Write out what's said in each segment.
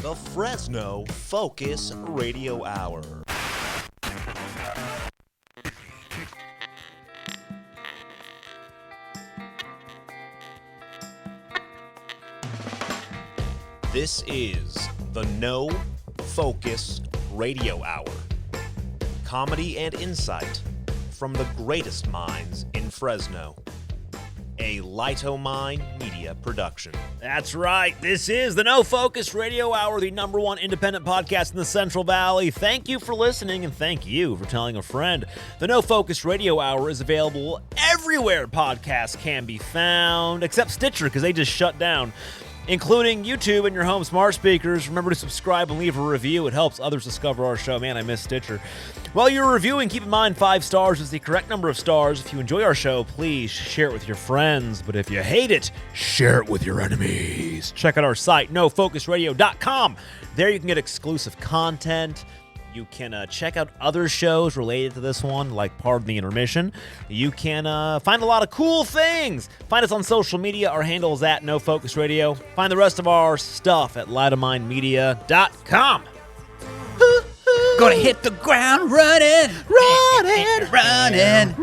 the Fresno Focus Radio Hour. This is the No Focus Radio Hour. Comedy and insight from the greatest minds in Fresno. A Lightomine Media production. That's right. This is the No Focus Radio Hour, the #1 independent podcast in the Central Valley. Thank you for listening, and thank you for telling a friend. The No Focus Radio Hour is available everywhere podcasts can be found, except Stitcher, because they just shut down, including YouTube and your home smart speakers. Remember to subscribe and leave a review. It helps others discover our show. Man, I miss Stitcher. While you're reviewing, keep in mind 5 stars is the correct number of stars. If you enjoy our show, please share it with your friends. But if you hate it, share it with your enemies. Check out our site, nofocusradio.com. There you can get exclusive content. You can check out other shows related to this one, like Pardon the Intermission. You can find a lot of cool things. Find us on social media. Our handle is at NoFocusRadio. Find the rest of our stuff at lightominemedia.com. Gonna hit the ground running, running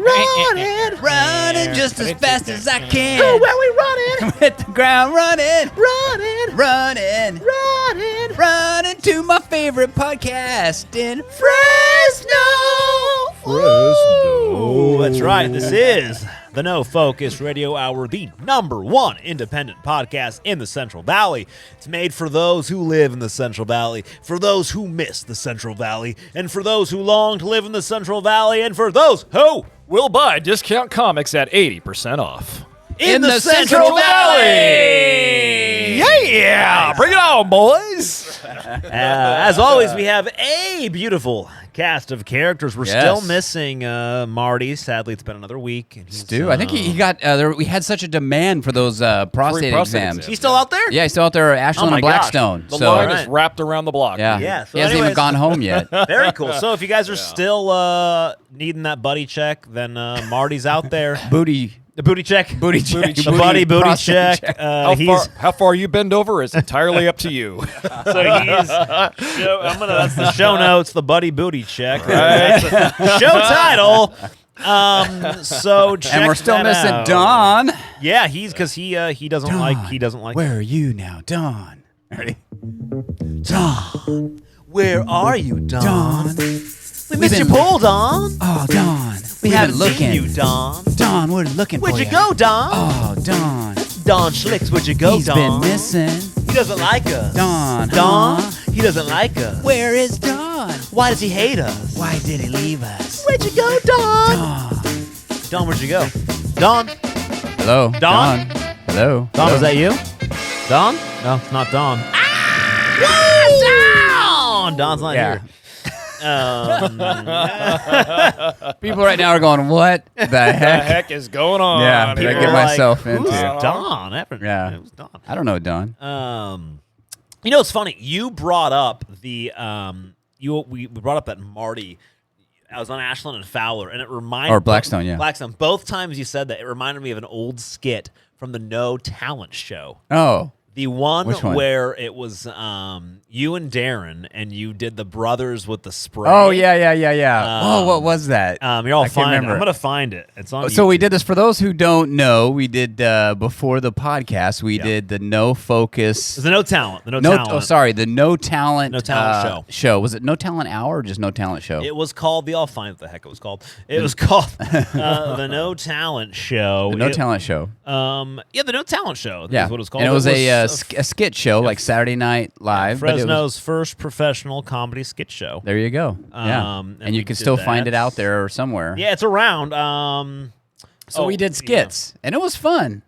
just as fast as I can. Oh, where we running? Hit the ground running, running to my favorite podcast in Fresno. Fresno. That's right. This is the No Focus Radio Hour, the #1 independent podcast in the Central Valley. It's made for those who live in the Central Valley, for those who miss the Central Valley, and for those who long to live in the Central Valley, and for those who will buy discount comics at 80% off. In the Central Valley! Yeah! Bring it on, boys! As always, we have a beautiful cast of characters. We're still missing Marty. Sadly, it's been another week. Stu, I think he got. We had such a demand for those prostate exams. He's still out there? Yeah, he's still out there. Ashland and Blackstone. The line is wrapped around the block. Yeah, So he hasn't even gone home yet. Very cool. So if you guys are still needing that buddy check, then Marty's out there. The booty check. The buddy booty check. How far you bend over is entirely up to you. So that's the show notes, the buddy booty check. Right. Show title. So check and we're still missing out. Don. Yeah, he doesn't Don, like. Where are you now, Don? Ready? Don, where are you, Don? Don. We missed your poll, Don. Oh, Don. We haven't seen you, Don. Don, we're looking for you. Where'd you go, Don? Oh, Don. Don Schlicks, where'd you go, He's Don? been missing. He doesn't like us. Don. He doesn't like us. Where is Don? Why does he hate us? Why did he leave us? Where'd you go, Don? Don, where'd you go? Don? Hello? Don? Hello? Don, is that you? Don? No, it's not Don. Ah! Don! Don's not here. People right now are going, what the What the heck? heck is going on? Yeah, here? I get myself into. Who's Don? Yeah. Who's Don? I don't know, Don. You know, it's funny. You brought up we brought up that Marty. I was on Ashland and Fowler, and it reminded Or Blackstone, yeah. Blackstone. Both times you said that, it reminded me of an old skit from the No Talent Show. Oh. The one, Which one? where it was you and Darren, and you did the brothers with the spray. Oh, yeah. What was that? You're all I can't find it. remember. I'm gonna find it. It's on. So we YouTube. did this for those who don't know. We did before the podcast. We did the No Focus. It's the No Talent. The No Talent. Oh, sorry, the No Talent. No Talent show. Was it No Talent Hour or just No Talent Show? It was called I'll find what the heck it was called. It was called the No Talent Show. The No Talent Show. The No Talent Show. Yeah, is what it was called. and it was a skit show, like Saturday Night Live. but it was- Fresno's first professional comedy skit show. There you go. Yeah, and and you we can did still that. find it out there somewhere. Yeah, it's around. So we did skits, and it was fun.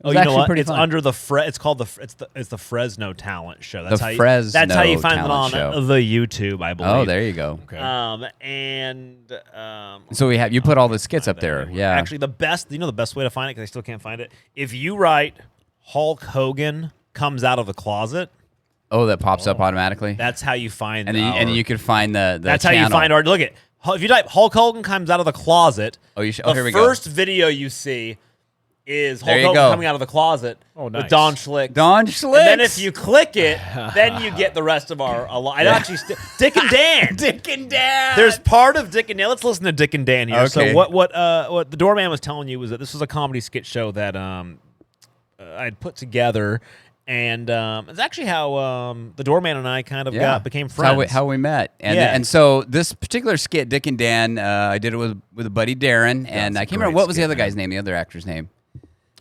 It was you know actually what? pretty It's fun. under the it's called it's the Fresno Talent Show. That's The how you, Fresno That's how you find it Talent on Show. the YouTube, I believe. Oh, there you go. Okay. So you put all the skits up there. Yeah. Actually, the best way to find it, because I still can't find it. If you write Hulk Hogan comes out of the closet. Oh, that pops up automatically. That's how you find. And then you can find the. That's channel. how you find our. Look at if you type Hulk Hogan comes out of the closet. Oh, you should. The here we go. first video you see is There Hulk you Hogan go. coming out of the closet Oh, with nice. Don Schlick. Don Schlick. And then if you click it, then you get the rest of our. Dick and Dan. Dick and Dan. There's part of Dick and Dan. Let's listen to Dick and Dan here. Okay. So what the Doorman was telling you was that this was a comedy skit show that I'd put together, and it's actually how the Doorman and I kind of became It's friends. how we met. And so this particular skit, Dick and Dan, I did it with a buddy Darren, and I can't remember what was the other guy's name, the other actor's name.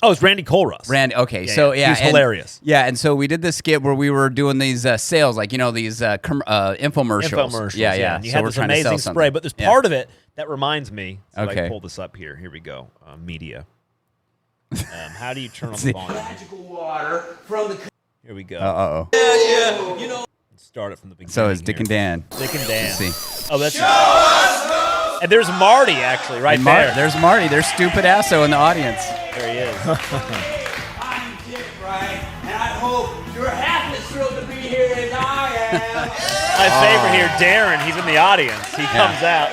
Oh, it's Randy Colruss. Randy. Okay, so yeah, he's hilarious. Yeah, and so we did this skit where we were doing these sales, like these infomercials. Infomercials. Yeah. And you So had we're this trying to sell amazing something. spray, but there's Yeah. part of it that reminds me. So I Okay. pull this up here. Here we go. Media. How do you turn on the volume? Magical water from the. Here we go. Uh-oh. Yeah, you know. Let's start it from the beginning. So it's Dick here. and Dan. Dick and Dan. Let's see. Oh, that's. And there's Marty actually right And there. There's Marty. There's stupid Asso in the audience. There he is. I'm Dick, right? And I hope you're half as thrilled to be here as I am. My favorite here, Darren. He's in the audience. He comes out.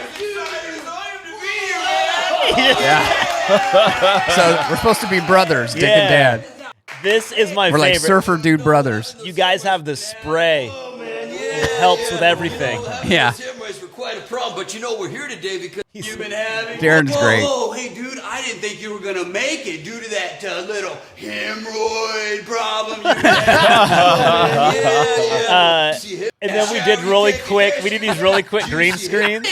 So we're supposed to be brothers, Dick and Dan. This is my We're favorite. like surfer dude brothers. You guys have this spray. It helps with everything. Yeah. Hemorrhoids were quite a problem, but you know we're here today because you've been having. Darren's great. Oh, hey, dude, I didn't think you were gonna make it due to that little hemorrhoid problem you had. And then we did really quick. We did these really quick green screens.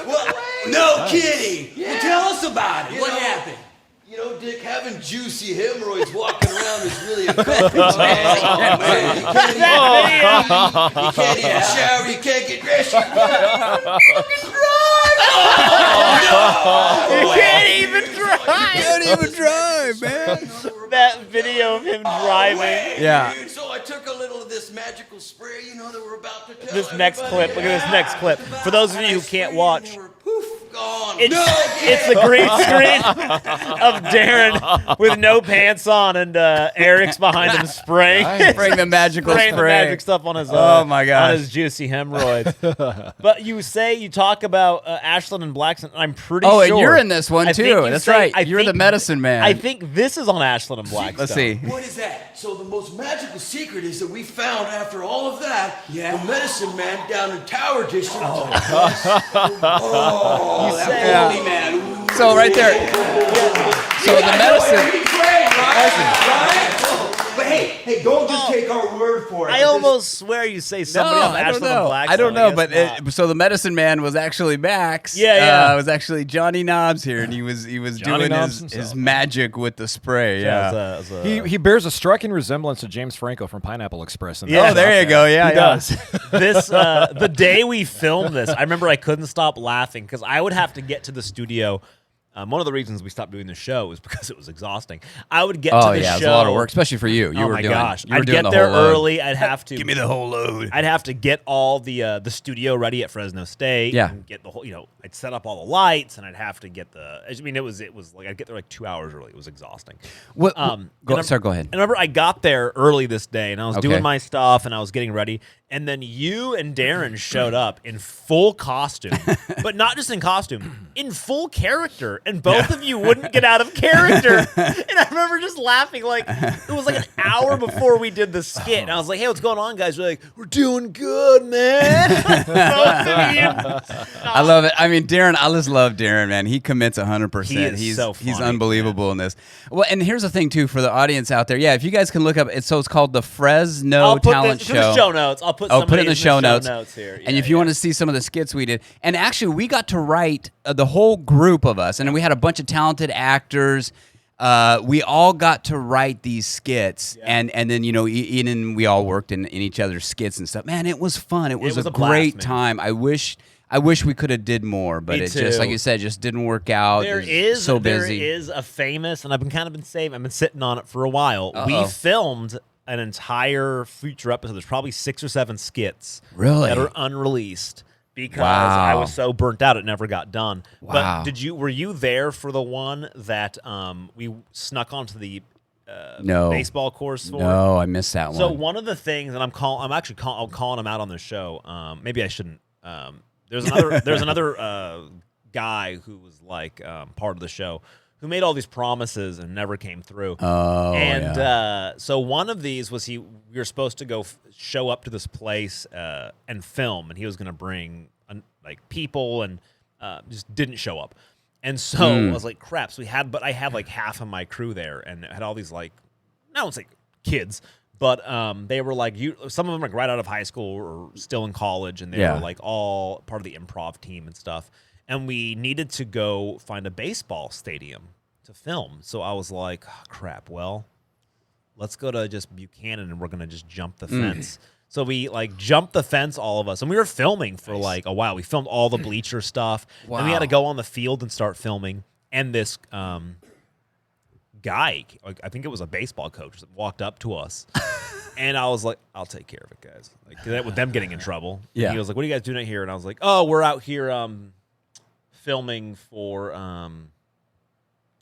Well, no kidding. Well, tell us about it. What happened? You know, Dick, having juicy hemorrhoids walking around is really a couple, man. Oh, man. You can't even shower, you can't get dressed, you can't even drive. Can't even drive, man. That video of him driving. Yeah. Dude, so I took a little of this magical spray, you know, that we're about to tell This next clip. Look at this next clip. For those of you who can't watch, Poof, gone. it's the green screen of Darren with no pants on, and Eric's behind him spraying. Bring the magical spraying the spray. magic stuff on his Oh, my gosh. on his juicy hemorrhoids. But you talk about Ashland and Blackson. I'm pretty Oh, sure. and you're in this one I think too. you That's say- right. I You're the think- medicine man. I think this is on Ashland and Blackstone. Let's see. What is that? So the most magical secret is that we found after all of that, the medicine man down in Tower District. Oh, that holy man. Ooh. So right there. So the medicine. But hey, don't just take our word for it. I almost swear you say somebody on I Ashland don't and know. Blackstone. I don't know, guess but not. so the medicine man was actually Max. Yeah. It was actually Johnny Knobs here, and he was Johnny doing Knobs his himself. magic with the spray. Yeah. It was a- He bears a striking resemblance to James Franco from Pineapple Express. In Yeah. that Oh, there you go. Yeah, He yeah. does. this the day we filmed this, I remember I couldn't stop laughing because I would have to get to the studio. One of the reasons we stopped doing the show was because it was exhausting. I would get to Oh the yeah, show. it's a lot of work, especially for you. You Oh were my doing. gosh! You were I'd doing get the there whole load. early. I'd have to Give me the whole load. I'd have to get all the studio ready at Fresno State. Yeah. And get the whole. I'd set up all the lights, and I'd have to get the. I mean, it was like I'd get there like 2 hours early. It was exhausting. What? Go Go ahead. And remember, I got there early this day, and I was Okay. doing my stuff, and I was getting ready, and then you and Darren showed up in full costume, but not just in costume, in full character, and both of you wouldn't get out of character. And I remember just laughing, like it was like an hour before we did the skit, and I was like, "Hey, what's going on, guys?" We're like, "We're doing good, man." Both of you. I love it. I mean, Darren, I just love Darren, man. He commits 100%. He is he's so he's funny, unbelievable in this. Well, and here's the thing too for the audience out there. Yeah, if you guys can look up, it's called the Fresno I'll put Talent this Show. in the show notes. I'll put. Oh, some put of it in the these show notes. here. And if you want to see some of the skits we did, and actually we got to write the whole group of us, and then we had a bunch of talented actors. We all got to write these skits, and then Ian and we all worked in each other's skits and stuff. Man, it was fun. It was was a a blast, great man. time. I wish we could have did more, but Me it just, like too. you said, just didn't work out. There It was is so busy. There is a famous, and I've been saving. I've been sitting on it for a while. Uh-oh. We filmed an entire future episode. There's probably 6 or 7 skits Really? that are unreleased because Wow. I was so burnt out it never got done. Wow. But were you there for the one that we snuck onto the No. baseball course for? No, I missed that So one. one of the things, and I'm calling him out on the show. Maybe I shouldn't. There's another guy who was like part of the show who made all these promises and never came through. Oh, and so one of these was we were supposed to go show up to this place and film, and he was going to bring like people, and just didn't show up. And so I was like, crap. So I had like half of my crew there, and had all these like, I won't say kids, but they were like, some of them like right out of high school or still in college, and they were like all part of the improv team and stuff. And we needed to go find a baseball stadium to film. So I was like, oh, crap, well, let's go to just Buchanan, and we're going to just jump the fence. So we like jumped the fence, all of us, and we were filming for like a while. We filmed all the bleacher stuff. Wow. And we had to go on the field and start filming. And this guy, like, I think it was a baseball coach, that walked up to us. And I was like, I'll take care of it, guys. Like, with them getting in trouble. Yeah. And he was like, what are you guys doing out here? And I was like, oh, we're out here filming for, and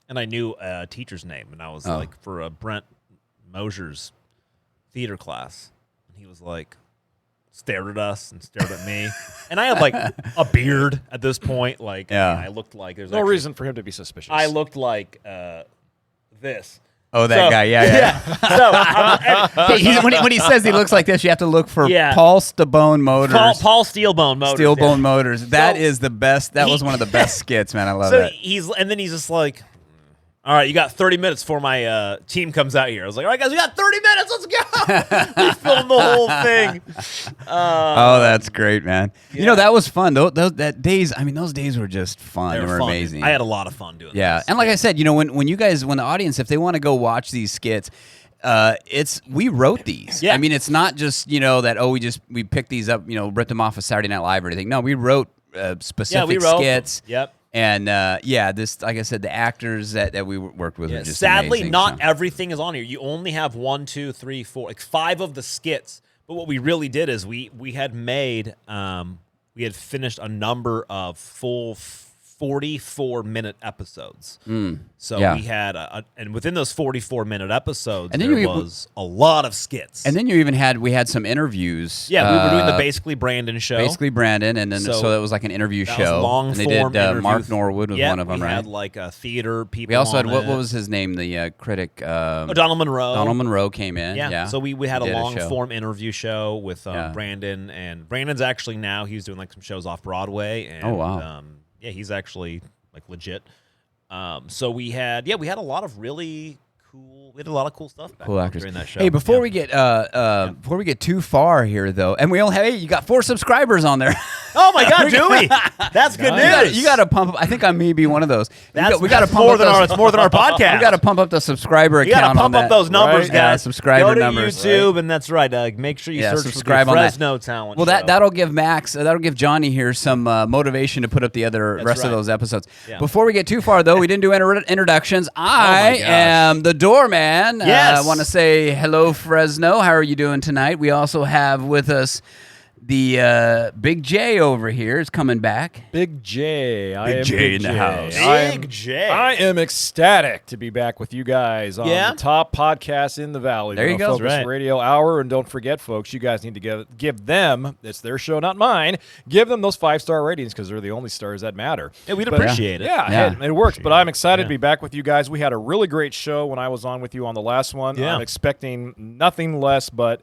I knew a teacher's name. And I was like, for Brent Mosier's theater class. And he was like, stared at us and stared at me. And I had like a beard at this point. Like, I looked like there's no reason for him to be suspicious. I looked like this. Oh, that guy, yeah. So when he says he looks like this, you have to look for Paul Stabone Motors. Paul Steelbone Motors. Steelbone Motors. That is the best. That was one of the best skits, man. I love that. And then he's just like, all right, you got 30 minutes before my team comes out here. I was like, all right, guys, we got 30 minutes. Let's go. We filmed the whole thing. Oh, that's great, man. Yeah. You know, that was fun. Those days, I mean, those days were just fun. They were fun. Amazing. I had a lot of fun doing this. And like I said, you know, when the audience, if they want to go watch these skits, we wrote these. Yeah. I mean, it's not just, you know, that, we picked these up, you know, ripped them off of Saturday Night Live or anything. No, we wrote specific skits. Yep. And this, like I said, the actors that we worked with were just sadly amazing, not everything is on here. You only have 1, 2, 3, 4, like 5 of the skits. But what we really did is we had made we had finished a number of full 44-minute episodes. So we had, and within those 44-minute episodes, there was a lot of skits. And then we had some interviews. Yeah, we were doing the Basically Brandon show. Basically Brandon, and then so it was like an interview show. Long and they did Mark Norwood was one of them, we right? had like theater people. We also had what was his name? The critic. Donald Monroe. Donald Monroe came in. Yeah. So we had a long form interview show with Brandon, and Brandon's actually now he's doing like some shows off Broadway. And, oh wow. He's actually like legit. So we had a lot of really cool. We had a lot of cool stuff back during that show. Hey, before we get too far here though, and we only have you got 4 subscribers on there. Oh my God, do we? That's good news. You got to pump up. I think I may be one of those. We got to pump up. It's more than our podcast. We got to pump up the subscriber account. You got to pump up those numbers, guys. Subscriber numbers. Go to YouTube, and that's right. Make sure you search subscribe for the on Fresno Talent. Well, that'll give that'll give Johnny here some motivation to put up the rest of those episodes. Yeah. Before we get too far, though, we didn't do introductions. I am the Doorman. Yes. I want to say hello, Fresno. How are you doing tonight? We also have with us the Big J over here is coming back. Big J. Big J in the house. Big J. I am ecstatic to be back with you guys on the top podcast in the Valley. There you go. Focus Radio Hour. And don't forget, folks, you guys need to give them, it's their show, not mine, give them those 5-star ratings because they're the only stars that matter. Yeah, we'd appreciate it. Yeah, it works. But I'm excited to be back with you guys. We had a really great show when I was on with you on the last one. Yeah. I'm expecting nothing less but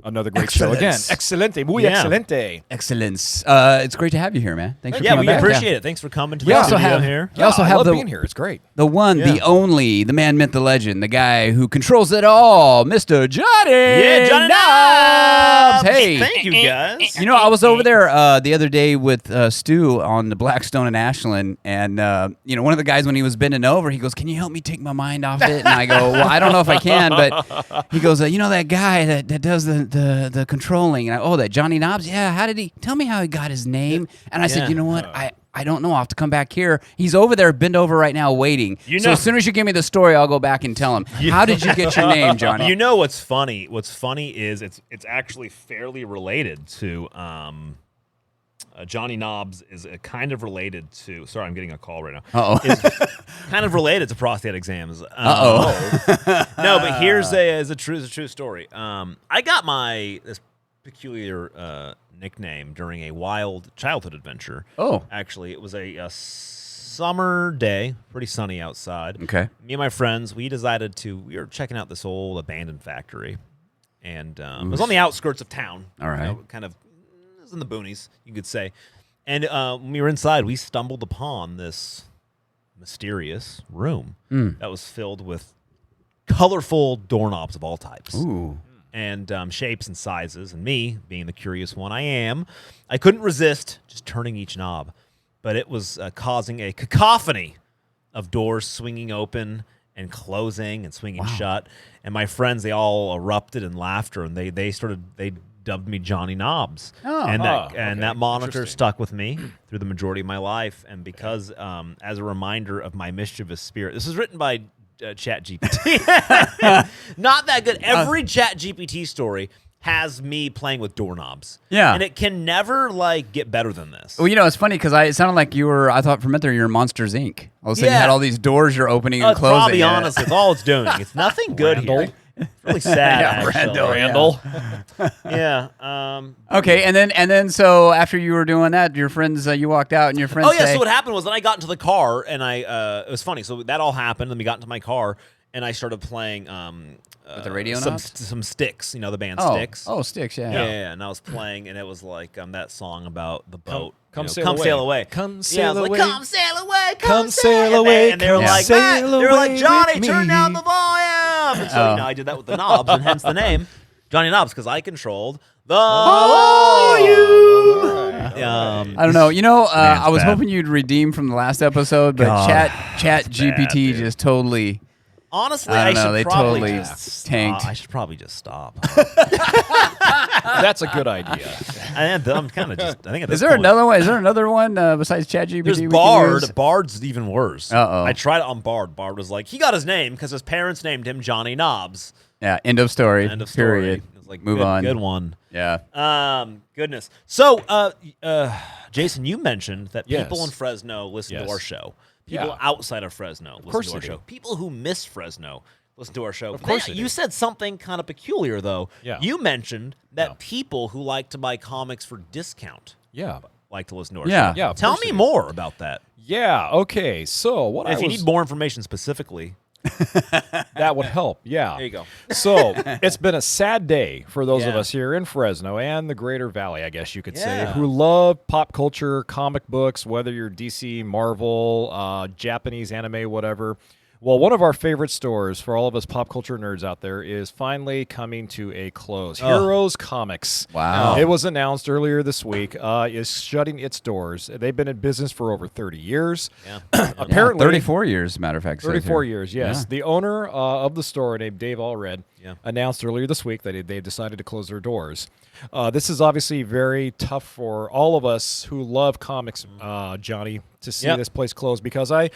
another great show again. Excelente. Muy excelente. Excellence. It's great to have you here, man. Thanks for coming back. Yeah, we appreciate it. Thanks for coming to the studio here. You also I have love being here. It's great. The one, the only, the man, myth, the legend, the guy who controls it all, Mr. Johnny. Yeah, Johnny Knobs. Hey. Thank you, guys. You know, I was over there the other day with Stu on the Blackstone and Ashland, and, one of the guys, when he was bending over, he goes, can you help me take my mind off it? And I go, well, I don't know if I can, but he goes, that guy that does the controlling, and that Johnny Knobs, how did he tell me how he got his name? And I said, you know what, I don't know, I'll have to come back here. He's over there, bend over right now, waiting. So as soon as you give me the story, I'll go back and tell him. How did you get your name, Johnny? You know what's funny? What's funny is it's actually fairly related to Johnny Knobs is kind of related to. Sorry, I'm getting a call right now. Uh-oh. Kind of related to prostate exams. Uh-oh. No, but here's a true story. I got this peculiar nickname during a wild childhood adventure. Oh, actually, it was a summer day, pretty sunny outside. Okay. Me and my friends, we were checking out this old abandoned factory. And it was on the outskirts of town. All right. Kind of, it was in the boonies, you could say. And when we were inside, we stumbled upon this mysterious room that was filled with colorful doorknobs of all types. Ooh. And shapes and sizes. And me, being the curious one I couldn't resist just turning each knob. But it was causing a cacophony of doors swinging open and closing and swinging shut. And my friends, they all erupted in laughter, and they dubbed me Johnny Knobs. And that monitor stuck with me through the majority of my life. And because, as a reminder of my mischievous spirit, this was written by ChatGPT. Not that good. Every ChatGPT story has me playing with doorknobs. Yeah. And it can never, get better than this. Well, it's funny because it sounded like I thought for a minute there you were in Monsters, Inc. All of a sudden you had all these doors you're opening and closing. I'll be honest, it's all it's doing. It's nothing good here. It's really sad, actually. Randall. Yeah. Okay, and then so after you were doing that, your friends, you walked out and your friends say, so what happened was then I got into the car and it was funny. So that all happened, and we got into my car and I started playing with the radio some Sticks, the band Sticks. Oh, Sticks, yeah. Yeah, and I was playing, and it was like that song about the boat. Come sail away. Come sail away. Come sail away. Come sail away. And they were like, sail Matt, they were like, away Johnny, with turn me. down the volume. And so I did that with the knobs, and hence the name Johnny Knobs, because I controlled the volume. I don't know. I was bad. hoping you'd redeem from the last episode, but Chat GPT just totally. Honestly, I I don't know, should they probably totally just tanked. I should probably just stop. That's a good idea. I'm kind of just. I think at this Is there point, another one? Is there another one besides Chat GPT? There's we can Bard. use? Bard's even worse. Uh-oh. I tried it on Bard. Bard was like, he got his name because his parents named him Johnny Knobs. Yeah. End of story. End of story. Period. It was like, Move on. Good one. Yeah. Goodness. So, Jason, you mentioned that Yes. people in Fresno listen to Yes. our show. People Yeah. outside of Fresno listen course to our they show. do. People who miss Fresno listen to our show. Of course they You do. said something kind of peculiar, though. Yeah. You mentioned that Yeah. people who like to buy comics for discount Yeah. like to listen to our Yeah. show. Yeah, of Tell course me they do. more about that. Yeah. Okay. So what If you need more information specifically, that would help. Yeah. there you go. So it's been a sad day for those of Yeah. us here in Fresno and the Greater Valley, I guess you could say, Yeah. who love pop culture, comic books, whether you're DC, Marvel, Japanese anime, whatever. Well, one of our favorite stores for all of us pop culture nerds out there is finally coming to a close. Heroes Comics. Wow. It was announced earlier this week, is shutting its doors. They've been in business for over 30 years. Yeah. Apparently, 34 years, as a matter of fact. it says 34 here. years, yes. Yeah. The owner of the store, named Dave Allred, Yeah. announced earlier this week that they decided to close their doors. This is obviously very tough for all of us who love comics, Johnny, to see Yep. this place close, because I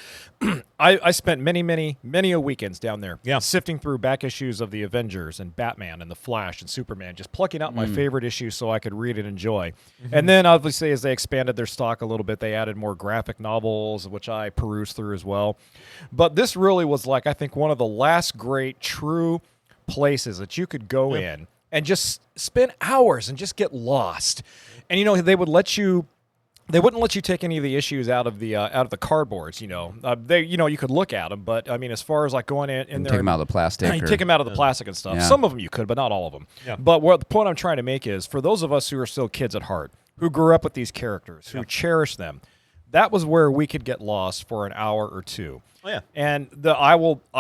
spent many a weekends down there sifting through back issues of the Avengers and Batman and the Flash and Superman, just plucking out my favorite issues so I could read and enjoy. And then obviously as they expanded their stock a little bit, they added more graphic novels, which I perused through as well. But this really was like, I think, one of the last great true places that you could go in and just spend hours and just get lost. And they would let you. They wouldn't let you take any of the issues out of the cardboards. You could look at them, but I mean, as far as like going in there, Take them out of the plastic. you take them out of the plastic and stuff. Yeah. Some of them you could, but not all of them. Yeah. But the point I'm trying to make is, for those of us who are still kids at heart, who grew up with these characters, who cherish them, that was where we could get lost for an hour or two. Oh, yeah. And I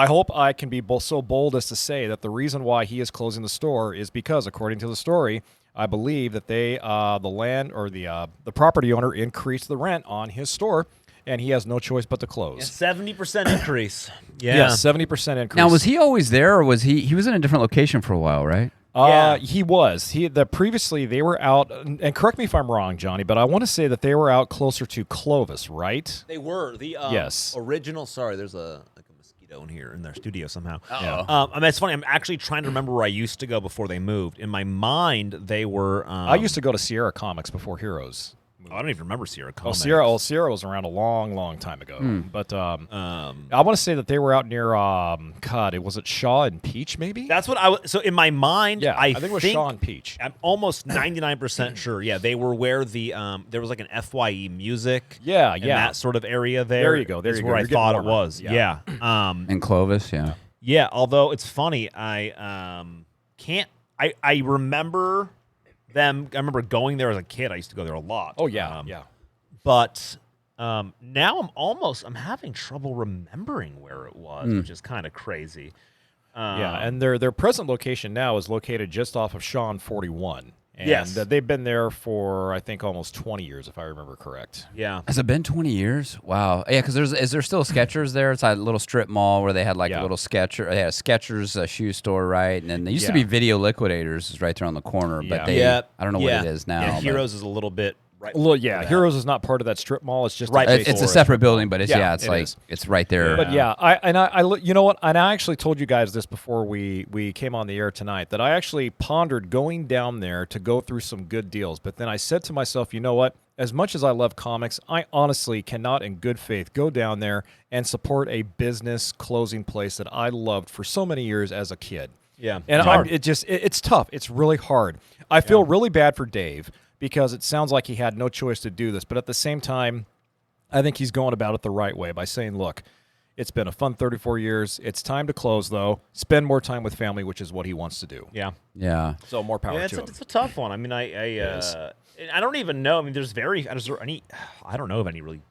hope I can be so bold as to say that the reason why he is closing the store is because, according to the story, I believe that the land or the property owner increased the rent on his store, and he has no choice but to close. 70% increase. Yeah. Yes, 70% increase. Now, was he always there, or was he was in a different location for a while, right? Yeah. He was. Previously they were out, and correct me if I'm wrong, Johnny, but I want to say that they were out closer to Clovis, right? They were the Yes. original. Sorry, there's a mosquito in here in their studio somehow. Uh-oh. I mean, it's funny. I'm actually trying to remember where I used to go before they moved. In my mind, they were. I used to go to Sierra Comics before Heroes movie. I don't even remember Sierra Comics. Sierra was around a long, long time ago. But I want to say that they were out near, was it Shaw and Peach, maybe? That's what so in my mind, Yeah, I think it was Shaw and Peach. I'm almost 99% sure. Yeah, they were where the there was like an FYE Music. Yeah, in yeah. that sort of area there. There you go, there is you where go. I You're thought getting it warmer. was. Yeah. Yeah. And Clovis, yeah. Yeah, although it's funny, I remember them. I remember going there as a kid. I used to go there a lot. Oh, yeah, yeah. But now I'm having trouble remembering where it was, which is kind of crazy. Yeah, and their present location now is located just off of Shaw and 41. And Yes. they've been there for, I think, almost 20 years, if I remember correct. Yeah. Has it been 20 years? Wow. Yeah, because is there still Skechers there? It's like a little strip mall where they had like a little Skechers. They had a Skechers shoe store, right? And then there used to be Video Liquidators is right there on the corner, but I don't know what it is now. Yeah, but- Heroes is a little bit right. Well, yeah, Heroes is not part of that strip mall. It's just Right. It's a separate building, but it's Yeah, it's it like is. it's right there. But yeah, you know what? And I actually told you guys this before we came on the air tonight, that I actually pondered going down there to go through some good deals. But then I said to myself, you know what? As much as I love comics, I honestly cannot in good faith go down there and support a business closing place that I loved for so many years as a kid. Yeah. And it's tough. It's really hard. I feel really bad for Dave, because it sounds like he had no choice to do this. But at the same time, I think he's going about it the right way by saying, look, it's been a fun 34 years. It's time to close, though. Spend more time with family, which is what he wants to do. Yeah. Yeah. So more power Yeah, to him. it's a tough one. I mean, I don't even know. I mean, is there any? I don't know of any really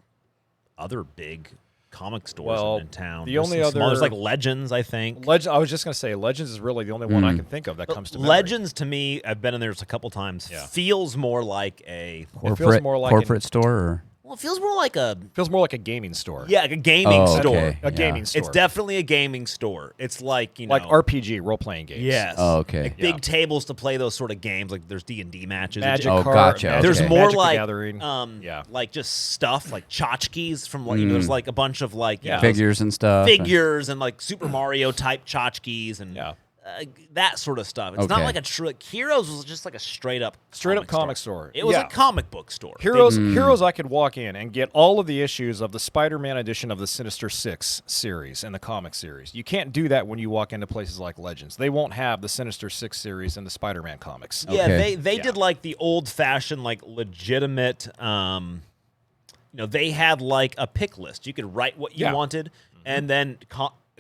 other big comic stores in town. The There's only some small- other- there's like Legends, I think. I was just going to say, Legends is really the only one I can think of that comes to memory. Legends to me, I've been in there just a couple times. Yeah. Feels more like a Corporate, more like corporate store? Or? well, it feels more like a Feels more like a gaming store. like a gaming Oh, store. okay. A gaming store. It's definitely a gaming store. It's like like RPG, role-playing games. Yes. Oh, okay. Like big tables to play those sort of games. Like there's D&D matches. Magic Oh, card, gotcha. Magic- There's Okay. more Magic the like Gathering. like just stuff like tchotchkes from like there's like a bunch of like you know, Figures and stuff. figures and like Super Mario type tchotchkes and that sort of stuff. It's not Okay. like a true like Heroes was just like a straight up comic store. It was Yeah. a comic book store. Heroes, I could walk in and get all of the issues of the Spider-Man edition of the Sinister Six series and the comic series. You can't do that when you walk into places like Legends. They won't have the Sinister Six series and the Spider-Man comics. Yeah, Okay. they did like the old fashioned like legitimate. They had like a pick list. You could write what you Yeah. wanted, and then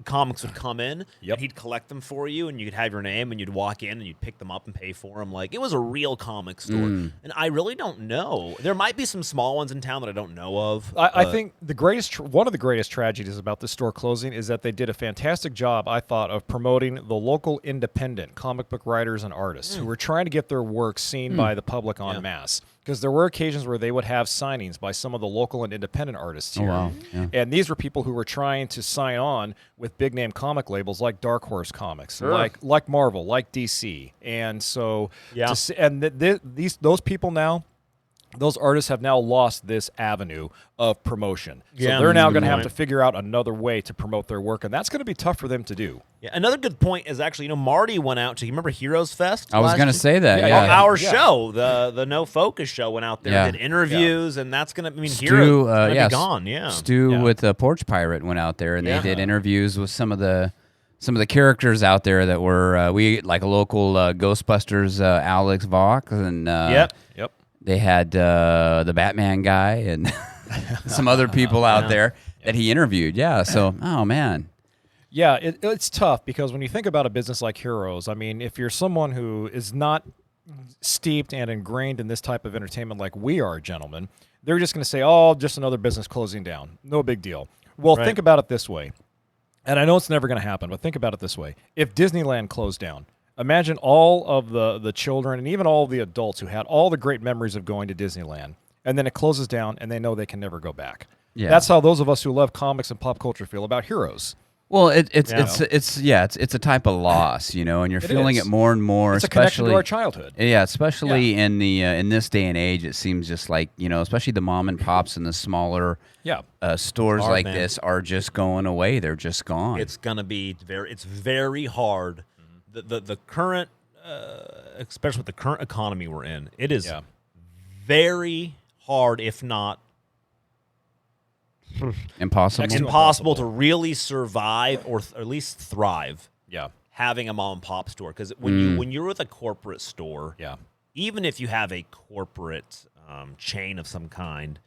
comics would come in, Yep. and he'd collect them for you, and you could have your name, and you'd walk in, and you'd pick them up and pay for them. Like, it was a real comic store. And I really don't know. There might be some small ones in town that I don't know of. I think one of the greatest tragedies about this store closing is that they did a fantastic job, I thought, of promoting the local independent comic book writers and artists who were trying to get their work seen by the public en masse. Because there were occasions where they would have signings by some of the local and independent artists here. wow. Yeah. And these were people who were trying to sign on with big name comic labels like Dark Horse Comics, like Marvel, like DC. And so those people now, those artists have now lost this avenue of promotion. So Yeah, they're now good going to have point. to figure out another way to promote their work, and that's going to be tough for them to do. Yeah, another good point is actually, Marty went out to, you remember Heroes Fest? I was last going to year? say that. Yeah, Yeah. Our show, the No Focus show, went out there Yeah. and did interviews, and that's going to, Heroes Stu, is gonna be gone, yeah. Stu Yeah. with the Porch Pirate went out there and Yeah. they did interviews with some of the characters out there that were like a local Ghostbusters Alex Vaughn and Yep. they had the Batman guy and some other people out there that he interviewed. Yeah. So, oh man. Yeah, it's tough because when you think about a business like Heroes, I mean, if you're someone who is not steeped and ingrained in this type of entertainment like we are, gentlemen, they're just going to say, oh, just another business closing down. No big deal. Well, Right. think about it this way. And I know it's never going to happen, but think about it this way. If Disneyland closed down, imagine all of the children and even all of the adults who had all the great memories of going to Disneyland, and then it closes down and they know they can never go back. Yeah. That's how those of us who love comics and pop culture feel about Heroes. Well, it's Yeah. a type of loss, and you're feeling is. it more and more. It's a connection especially to our childhood. Yeah, especially in the in this day and age, it seems just like especially the mom and pops and the smaller Yeah. stores Hard, like man. this are just going away. They're just gone. It's gonna be very hard. The current, especially with the current economy we're in, it is very hard, if not impossible to really survive or at least thrive. Yeah. Having a mom and pop store, because when you're with a corporate store, Yeah. even if you have a corporate chain of some kind,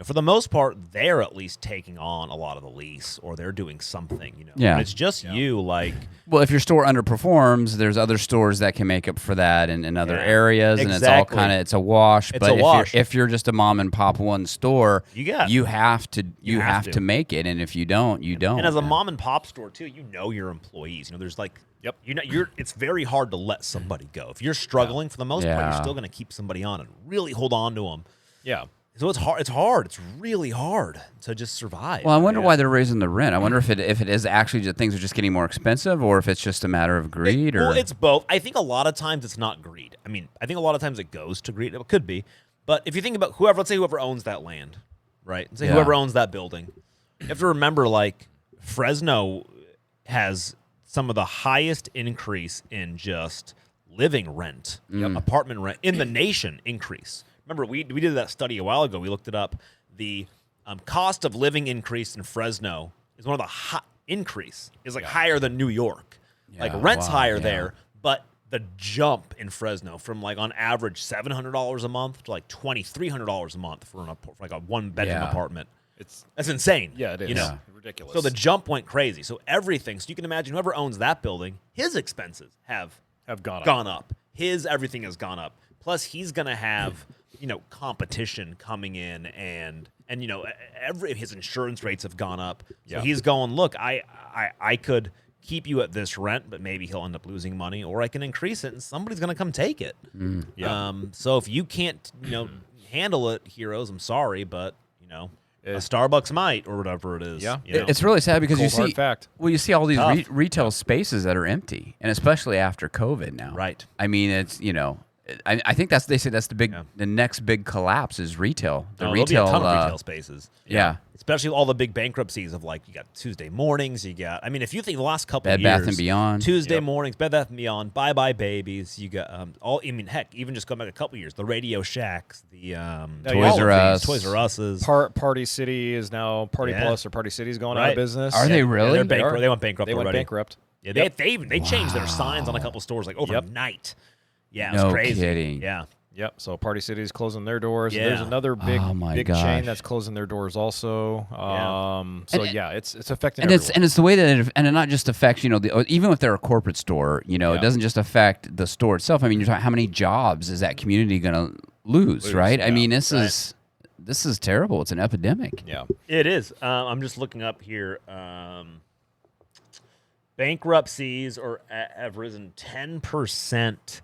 for the most part, they're at least taking on a lot of the lease, or they're doing something. Yeah. When it's just you. Like, well, if your store underperforms, there's other stores that can make up for that in other areas, and it's all kind of it's a wash. It's but a wash. If you're just a mom and pop one store, you have to make it, and if you don't, you don't. And as a mom and pop store too, your employees. There's like. Yep. It's very hard to let somebody go. If you're struggling, for the most part, you're still going to keep somebody on and really hold on to them. Yeah. So it's hard. It's hard. It's really hard to just survive. Well, I wonder why they're raising the rent. I wonder if it is actually that things are just getting more expensive, or if it's just a matter of greed. Well, it's both. I think a lot of times it's not greed. I mean, I think a lot of times it goes to greed. It could be, but if you think about let's say whoever owns that land, right? Let's say whoever owns that building. You have to remember, like, Fresno has some of the highest increase in just living rent, apartment rent in the nation increase. Remember, we did that study a while ago. We looked it up. The cost of living increase in Fresno is one of the higher than New York. Like, rent's higher there, but the jump in Fresno from, like, on average $700 a month to like $2,300 a month for like a one-bedroom apartment. That's insane. Yeah, it is. Ridiculous. So the jump went crazy. So everything. So you can imagine whoever owns that building, his expenses have gone up. His everything has gone up. Plus, he's going to have competition coming in, and his insurance rates have gone up. So he's going, look, I could keep you at this rent, but maybe he'll end up losing money, or I can increase it, and somebody's going to come take it. So if you can't handle it, heroes, I'm sorry, but a Starbucks might, or whatever it is. Yeah. It's really sad because you see, fact. you see all these retail spaces that are empty, and especially after COVID now. Right. I mean, it's I think they say that's the next big collapse is retail. There'll be a ton of retail spaces. Yeah. Especially all the big bankruptcies of, like, you got Tuesday Mornings, if you think the last couple of Bed years. Bath and Beyond. Tuesday Mornings, Bed Bath and Beyond, Bye Bye Babies, you got heck, even just going back a couple of years, the Radio Shacks, the Toys R Us. Toys R Us's. Party City is now Party Plus, or Party City's going out of business. Are they really? They're bankrupt. They went bankrupt They already. went bankrupt. Yeah, they changed their signs on a couple stores, like, overnight. Yeah, it was No crazy. kidding. Yeah. Yep. So Party City's closing their doors. Yeah. And there's another big gosh. chain that's closing their doors also. It's affecting and everyone. it's the way that it not just affects even if they're a corporate store, it doesn't just affect the store itself. I mean, you're talking how many jobs is that community going to lose, right? Yeah. I mean, this is terrible. It's an epidemic. Yeah. It is. I'm just looking up here. Bankruptcies have risen 10%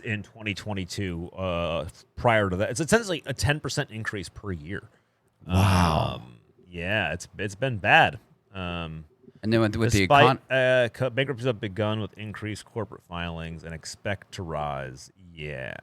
in 2022. Prior to that, it's essentially a 10% increase per year. Wow. Yeah, it's been bad. And then with the bankruptcies have begun with increased corporate filings and expect to rise. Yeah.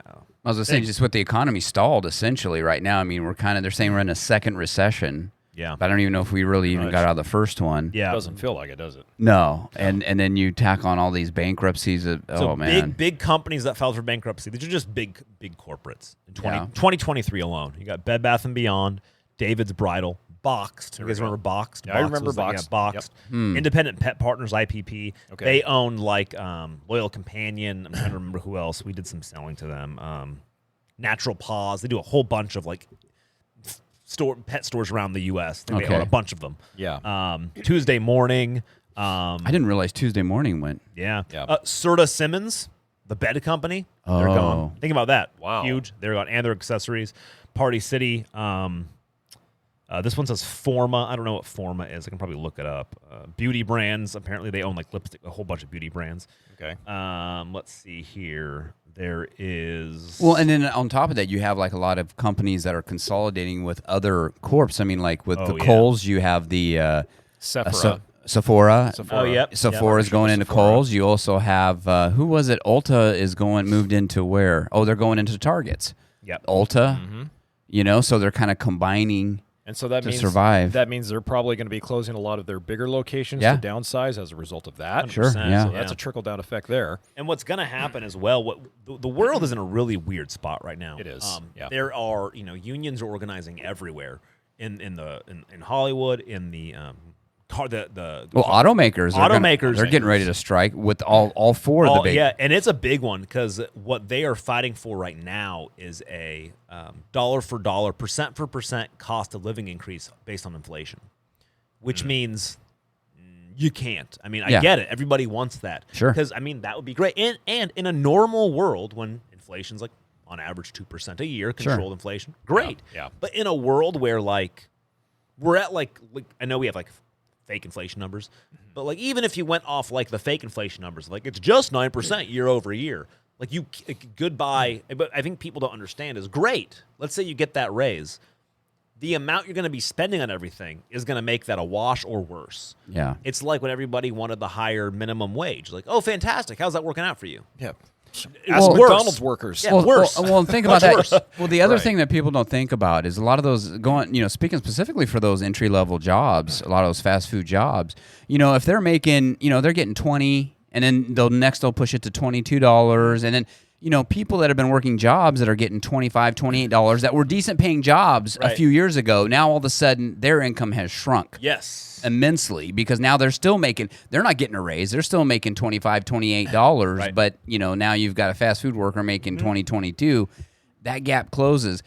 I was saying, just with the economy stalled essentially right now. I mean, they're saying we're in a second recession. Yeah. But I don't even know if we really even got out of the first one. Yeah. It doesn't feel like it, does it? No. And then you tack on all these bankruptcies. Man. Big companies that filed for bankruptcy. These are just big corporates. In 2023 alone, you got Bed Bath and Beyond, David's Bridal, Boxed. You guys remember Boxed? Yeah, I remember Boxed. Boxed. Yep. Independent Pet Partners, IPP. Okay. They own, like, Loyal Companion. I'm trying to remember who else. We did some selling to them. Natural Paws. They do a whole bunch of, like, pet stores around the U.S. They own a bunch of them. Yeah. Tuesday Morning. I didn't realize Tuesday Morning went. Yeah. Serta Simmons, the bed company. They're gone. Think about that. Wow. Huge. They're gone. And their accessories. Party City. This one says Forma. I don't know what Forma is. I can probably look it up. Beauty brands. Apparently they own, like, lipstick, a whole bunch of beauty brands. Okay. Let's see here. There is... Well, and then on top of that, you have, like, a lot of companies that are consolidating with other corps. I mean, like, with the Kohl's, you have the... Sephora. Oh, yep. Sephora's going into Kohl's. You also have... who was it? Ulta is moved into where? Oh, they're going into Targets. Yep. Ulta. Mm-hmm. So they're kind of combining... And so that to means survive. That means they're probably going to be closing a lot of their bigger locations Yeah. to downsize as a result of that. Sure, yeah. So that's a trickle down effect there. And what's going to happen as well? The world is in a really weird spot right now. It is. Yeah. There are unions are organizing everywhere in Hollywood, in the automakers they're getting ready to strike with all four of the big. Yeah, and it's a big one because what they are fighting for right now is a dollar for dollar, percent for percent cost of living increase based on inflation, which means you can't. I mean, I get it. Everybody wants that. Sure. Because, I mean, that would be great. And in a normal world when inflation's like on average 2% a year, controlled inflation, great. Yeah. But in a world where like we're at like I know we have like fake inflation numbers, but like even if you went off like the fake inflation numbers, like it's just 9% year over year. Like goodbye. But I think people don't understand is great. Let's say you get that raise. The amount you're going to be spending on everything is going to make that a wash or worse. Yeah. It's like when everybody wanted the higher minimum wage. Like, oh, fantastic. How's that working out for you? Yeah. Well, Ask McDonald's workers. Yeah, worse. Well, think about that. Worse. Well, the other Right. thing that people don't think about is a lot of those speaking specifically for those entry level jobs, a lot of those fast food jobs, if they're making, they're getting 20 and then they'll push it to $22 and then, people that have been working jobs that are getting $25, $28 that were decent paying jobs a few years ago, now all of a sudden their income has shrunk. Yes. Immensely, because now they're not getting a raise. They're still making $25, $28, Right. but now you've got a fast food worker making $20, $22. That gap closes.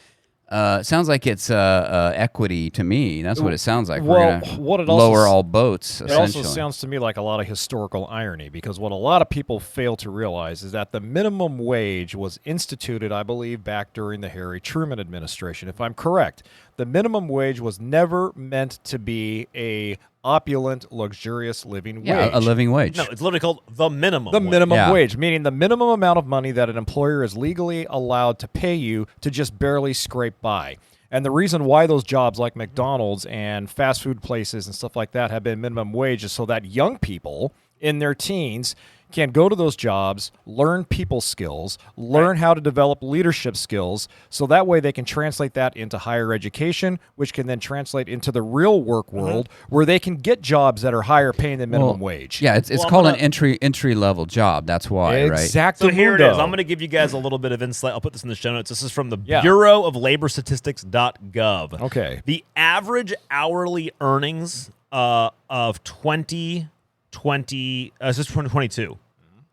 Sounds like it's equity to me. That's what it sounds like. Well, We're gonna what it also lower s- all boats. It also Essentially, sounds to me like a lot of historical irony, because what a lot of people fail to realize is that the minimum wage was instituted, I believe, back during the Harry Truman administration. If I'm correct, the minimum wage was never meant to be a opulent, luxurious living wage. a living wage. No, it's literally called the minimum. The wage. minimum Yeah. wage, meaning the minimum amount of money that an employer is legally allowed to pay you to just barely scrape by. And the reason why those jobs like McDonald's and fast food places and stuff like that have been minimum wage is so that young people in their teens can go to those jobs, learn people skills, learn how to develop leadership skills, so that way they can translate that into higher education, which can then translate into the real work world where they can get jobs that are higher paying than minimum wage. Yeah, it's Well, I'm called gonna- an entry level job. That's why, right? Exactly. So here it is. I'm going to give you guys a little bit of insight. I'll put this in the show notes. This is from the Bureau of Labor Statistics.gov. Okay. The average hourly earnings of 2022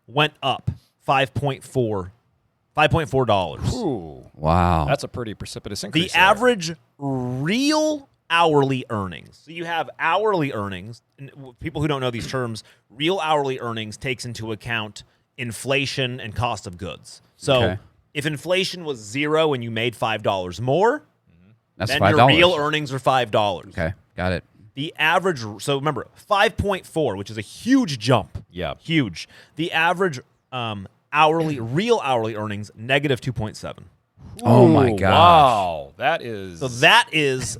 went up $5.4. Ooh, Wow. that's a pretty precipitous increase. The average real hourly earnings. So you have hourly earnings. And people who don't know these terms, real hourly earnings takes into account inflation and cost of goods. So Okay. if inflation was 0 and you made $5 more, That's then $5. your real earnings are $5. Okay, got it. The average, so remember, 5.4, which is a huge jump. Yeah. Huge. The average real hourly earnings, negative 2.7. Oh my Ooh, gosh. Wow, that is So that is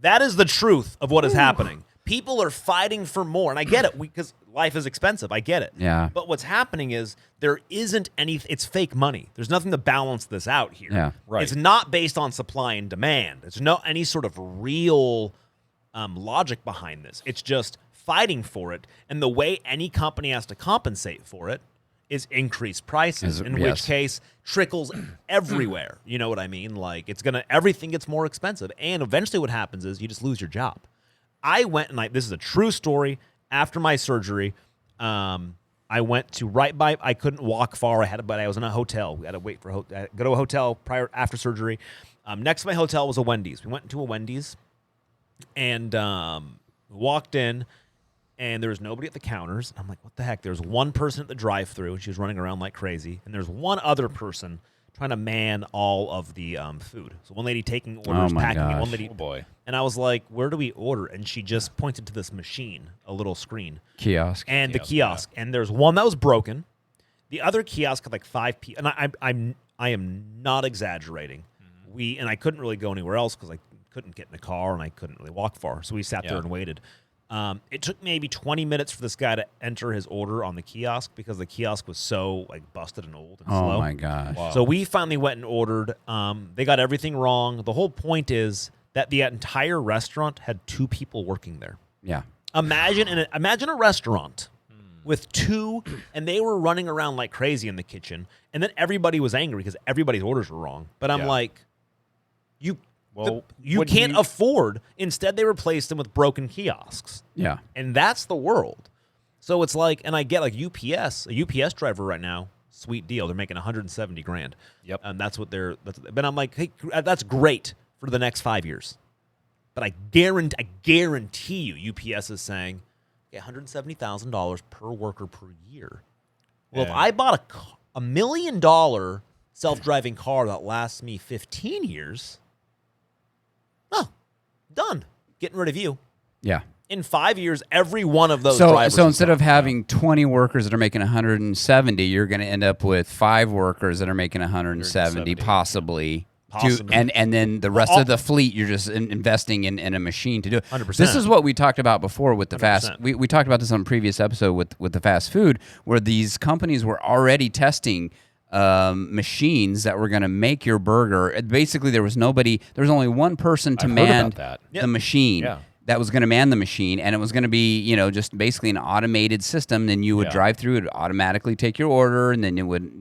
that is the truth of what is happening. People are fighting for more, and I get it because life is expensive. I get it. Yeah. But what's happening is there isn't any. It's fake money. There's nothing to balance this out here. Yeah. Right. It's not based on supply and demand. There's no any sort of real logic behind this. It's just fighting for it, and the way any company has to compensate for it is increase prices, in which case trickles everywhere. You know what I mean? Like everything gets more expensive, and eventually what happens is you just lose your job. I went and this is a true story. After my surgery, I went to I couldn't walk far. But I was in a hotel. We had to wait for go to a hotel after surgery. Next to my hotel was a Wendy's. We went into a Wendy's and walked in. And there was nobody at the counters. I'm like, what the heck? There's one person at the drive-thru, and she was running around like crazy. And there's one other person trying to man all of the food. So one lady taking orders, my packing it. One gosh. lady, Oh, boy. And I was like, where do we order? And she just pointed to this machine, a little screen. Kiosk. And the kiosk. And there's one that was broken. The other kiosk had like 5 people. And I am not exaggerating. And I couldn't really go anywhere else because I couldn't get in the car and I couldn't really walk far. So we sat there and waited. It took maybe 20 minutes for this guy to enter his order on the kiosk because the kiosk was so busted and old and slow. Oh my gosh. Wow. So we finally went and ordered. They got everything wrong. The whole point is that the entire restaurant had 2 people working there. Yeah. Imagine a restaurant with 2, and they were running around like crazy in the kitchen, and then everybody was angry because everybody's orders were wrong. But I'm like, you can't afford. Instead, they replaced them with broken kiosks. Yeah. And that's the world. So it's like, and I get like UPS, a UPS driver right now, sweet deal. They're making $170,000. Yep. And that's what but I'm like, hey, that's great for the next 5 years. But I guarantee you, UPS is saying, $170,000 per worker per year. Well, if I bought a $1 million self-driving car that lasts me 15 years, done. Getting rid of you. Yeah. In 5 years, every one of those drivers. So instead of having 20 workers that are making 170, you're going to end up with 5 workers that are making 170 possibly. And then the rest of the fleet, you're just investing in a machine to do it. 100%. This is what we talked about before with the 100%. fast. We talked about this on a previous episode with the fast food, where these companies were already testing machines that were going to make your burger. Basically, there was only one person to man the machine. Yeah. That was going to man the machine, and it was going to be, just basically an automated system. Then you would drive through, it would automatically take your order, and then it would,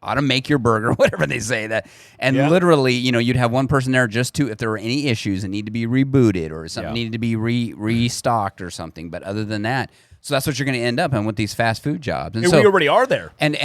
automate your burger, whatever they say that. And literally, you'd have one person there just if there were any issues that need to be rebooted or something needed to be restocked or something. But other than that, so that's what you're going to end up in with these fast food jobs. And we already are there. And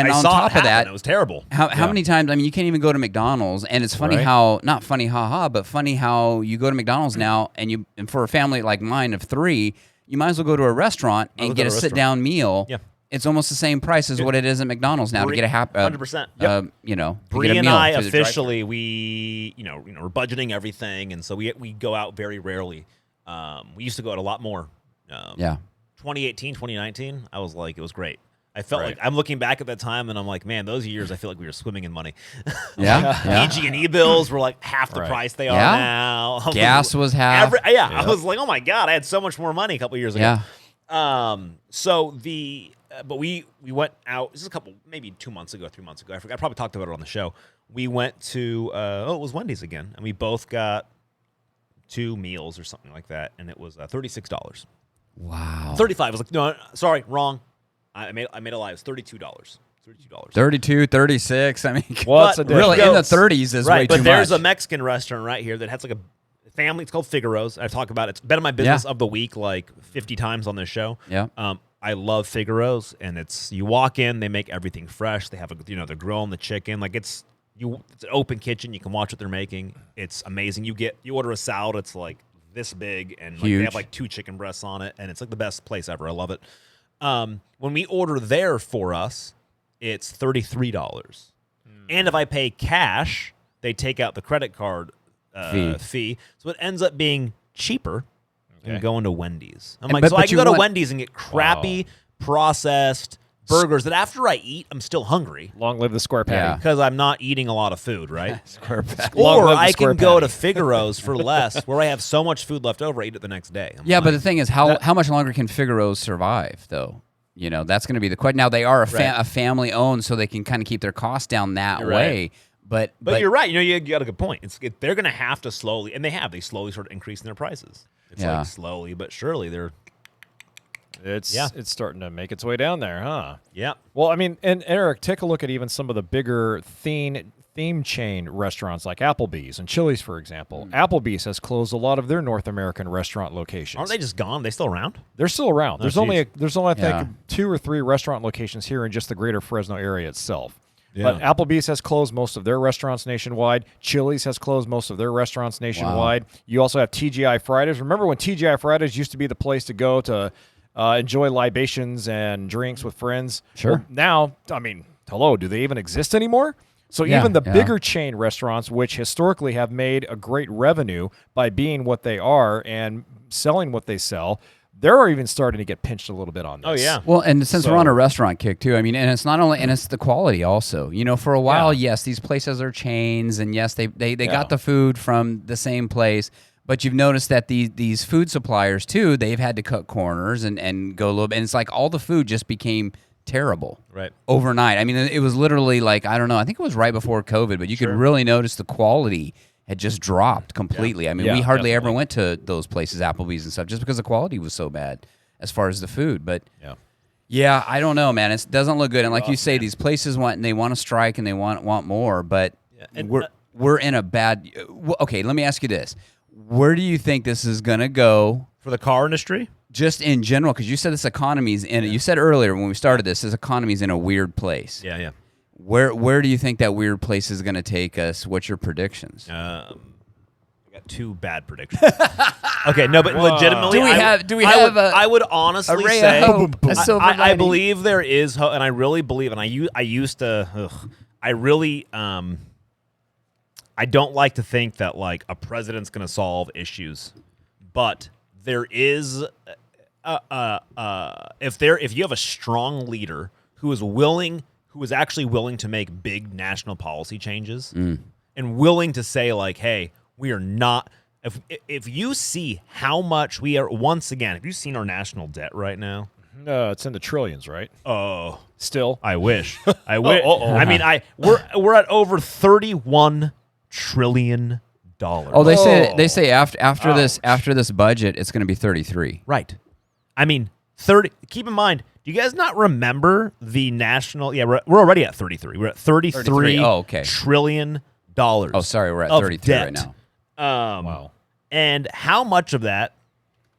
on top of that, it was terrible. How many times? I mean, you can't even go to McDonald's, and it's funny how not funny, but funny how you go to McDonald's now, and for a family like mine of 3, you might as well go to a restaurant and get a sit-down meal. Yeah. It's almost the same price as what it is at McDonald's now to get a 100%. Bree and I officially we're budgeting everything, and so we go out very rarely. We used to go out a lot more. 2018, 2019, I was like, it was great. I felt like I'm looking back at that time, and I'm like, man, those years I feel like we were swimming in money. PG&E bills were like half the price they are now. Gas was half. I was like, oh my god, I had so much more money a couple years ago. But we went out. This is maybe 2 months ago, 3 months ago. I forgot. I probably talked about it on the show. We went to it was Wendy's again, and we both got 2 meals or something like that, and it was $36. Wow. 35. I was like, no, sorry, wrong. I made a lie. It was $32. $32. 32, 36. I mean, what's a really in the 30s is way too much. But there's a Mexican restaurant right here that has like a family. It's called Figaro's. I talk about it. It's been in my business of the week like 50 times on this show. Yeah. I love Figaro's, and you walk in, they make everything fresh. They have they're grilling the chicken. Like it's an open kitchen. You can watch what they're making. It's amazing. You order a salad. It's like this big, and like, they have like 2 chicken breasts on it, and it's like the best place ever. I love it. When we order there for us, it's $33. And if I pay cash, they take out the credit card fee. So it ends up being cheaper than going to Wendy's. I'm like, I can go to Wendy's and get crappy, processed burgers that after I eat, I'm still hungry. Long live the square patty. Because I'm not eating a lot of food, right? Square patty. Or I can go to Figaro's for less, where I have so much food left over, I eat it the next day. But the thing is, how much longer can Figaro's survive, though? That's going to be the question. Now, they are a family-owned, so they can kind of keep their costs down that way. But you're right. You got a good point. They're going to have to slowly, and they slowly sort of increasing their prices. It's like slowly but surely they're... It's starting to make its way down there, huh? Yeah. Well, I mean, and Eric, take a look at even some of the bigger theme chain restaurants like Applebee's and Chili's, for example. Applebee's has closed a lot of their North American restaurant locations. Aren't they just gone? Are they still around? They're still around. There's only I think 2 or 3 restaurant locations here in just the greater Fresno area itself. Yeah. But Applebee's has closed most of their restaurants nationwide. Chili's has closed most of their restaurants nationwide. Wow. You also have TGI Fridays. Remember when TGI Fridays used to be the place to go to enjoy libations and drinks with friends? Sure. Well, now, I mean, hello, do they even exist anymore? So even the bigger chain restaurants, which historically have made a great revenue by being what they are and selling what they sell, they're even starting to get pinched a little bit on this. Oh, yeah. Well, and since we're on a restaurant kick, too, I mean, and it's not only, and it's the quality also. For a while, yes, these places are chains, and yes, they got the food from the same place, but you've noticed that these food suppliers, too, they've had to cut corners and go a little bit, and it's like all the food just became terrible. Right. Overnight. I mean, it was literally like, I don't know, I think it was right before COVID, but you could really notice the quality had just dropped completely. I mean, we hardly ever went to those places, Applebee's and stuff, just because the quality was so bad as far as the food. But yeah, I don't know, man. It doesn't look good. And like you say, these places want to strike and they want more, but we're in a bad. Okay, let me ask you this: where do you think this is going to go for the car industry? Just in general, because you said this economy's in. You said earlier when we started this economy's in a weird place. Yeah. Where do you think that weird place is going to take us? What's your predictions? I got two bad predictions. Okay, no, but legitimately, I would honestly say a silver I lining? believe there is hope, and I really believe, and I used to, I really, I don't like to think that like a president's going to solve issues, but there is, if you have a strong leader who is actually willing to make big national policy changes and willing to say like, hey, we are not. If you see how much we are, once again, have you seen our national debt right now? No, it's in the trillions, right? Oh, still. I wish. I wish. I mean, we're at over $31 trillion. Oh, they say after this budget, it's going to be 33. Right. I mean, 30. Keep in mind, do you guys not remember the national? Yeah, we're already at 33. We're at 33 trillion dollars. Oh, sorry, we're at 33 right now. Wow. And how much of that?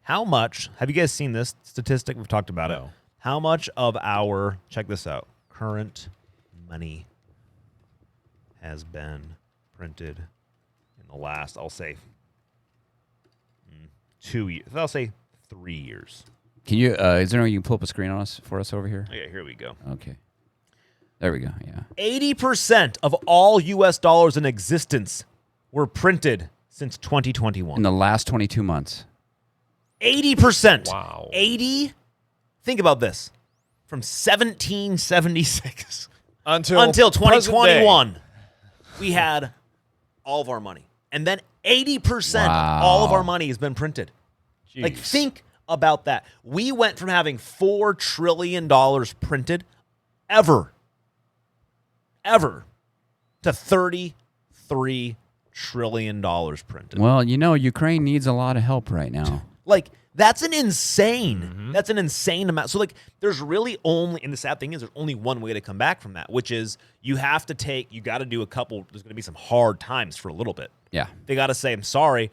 How much have you guys seen this statistic? We've talked about it. How much of our, check this out, current money has been printed in the last, I'll say, 2 years. I'll say 3 years. Can you? Is there no way you can pull up a screen for us over here? Okay, here we go. Okay, there we go. Yeah, 80% of all U.S. dollars in existence were printed since 2021. in the last 22 months. 80%. Wow. 80. Think about this. From 1776 until 2021, we had all of our money. And then 80% of all of our money has been printed. Jeez. Like, think about that. We went from having $4 trillion printed ever to $33 trillion printed. Well, Ukraine needs a lot of help right now. Like, that's an insane amount. So, like, there's really only, and the sad thing is there's only one way to come back from that, which is you got to do a couple, there's going to be some hard times for a little bit. Yeah. They got to say, I'm sorry,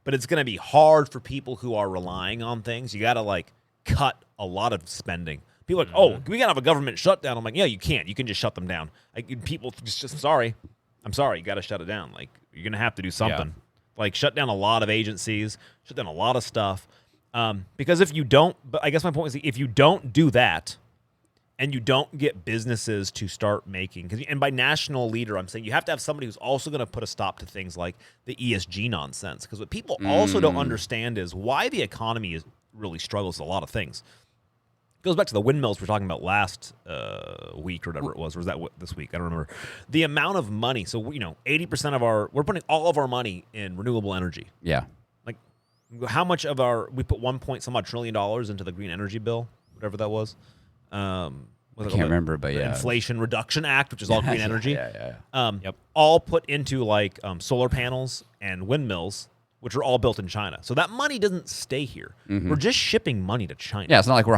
but it's going to be hard for people who are relying on things. You got to, like, cut a lot of spending. People are like, oh, we got to have a government shutdown. I'm like, yeah, you can't. You can just shut them down. Like, people just sorry. I'm sorry. You got to shut it down. Like, you're going to have to do something. Yeah. Like, shut down a lot of agencies, shut down a lot of stuff. Because if you don't, but I guess my point is if you don't do that and you don't get businesses to start making, and by national leader, I'm saying you have to have somebody who's also going to put a stop to things like the ESG nonsense. Because what people also don't understand is why the economy really struggles with a lot of things. It goes back to the windmills we were talking about last week or whatever it was. Or was that this week? I don't remember. The amount of money. So, 80% we're putting all of our money in renewable energy. Yeah. Like, how much of we put $1 trillion into the green energy bill, whatever that was. I can't remember, but yeah. Inflation Reduction Act, which is all green energy. Yeah. All put into like solar panels and windmills, which are all built in China. So that money doesn't stay here. Mm-hmm. We're just shipping money to China. Yeah, it's not like we're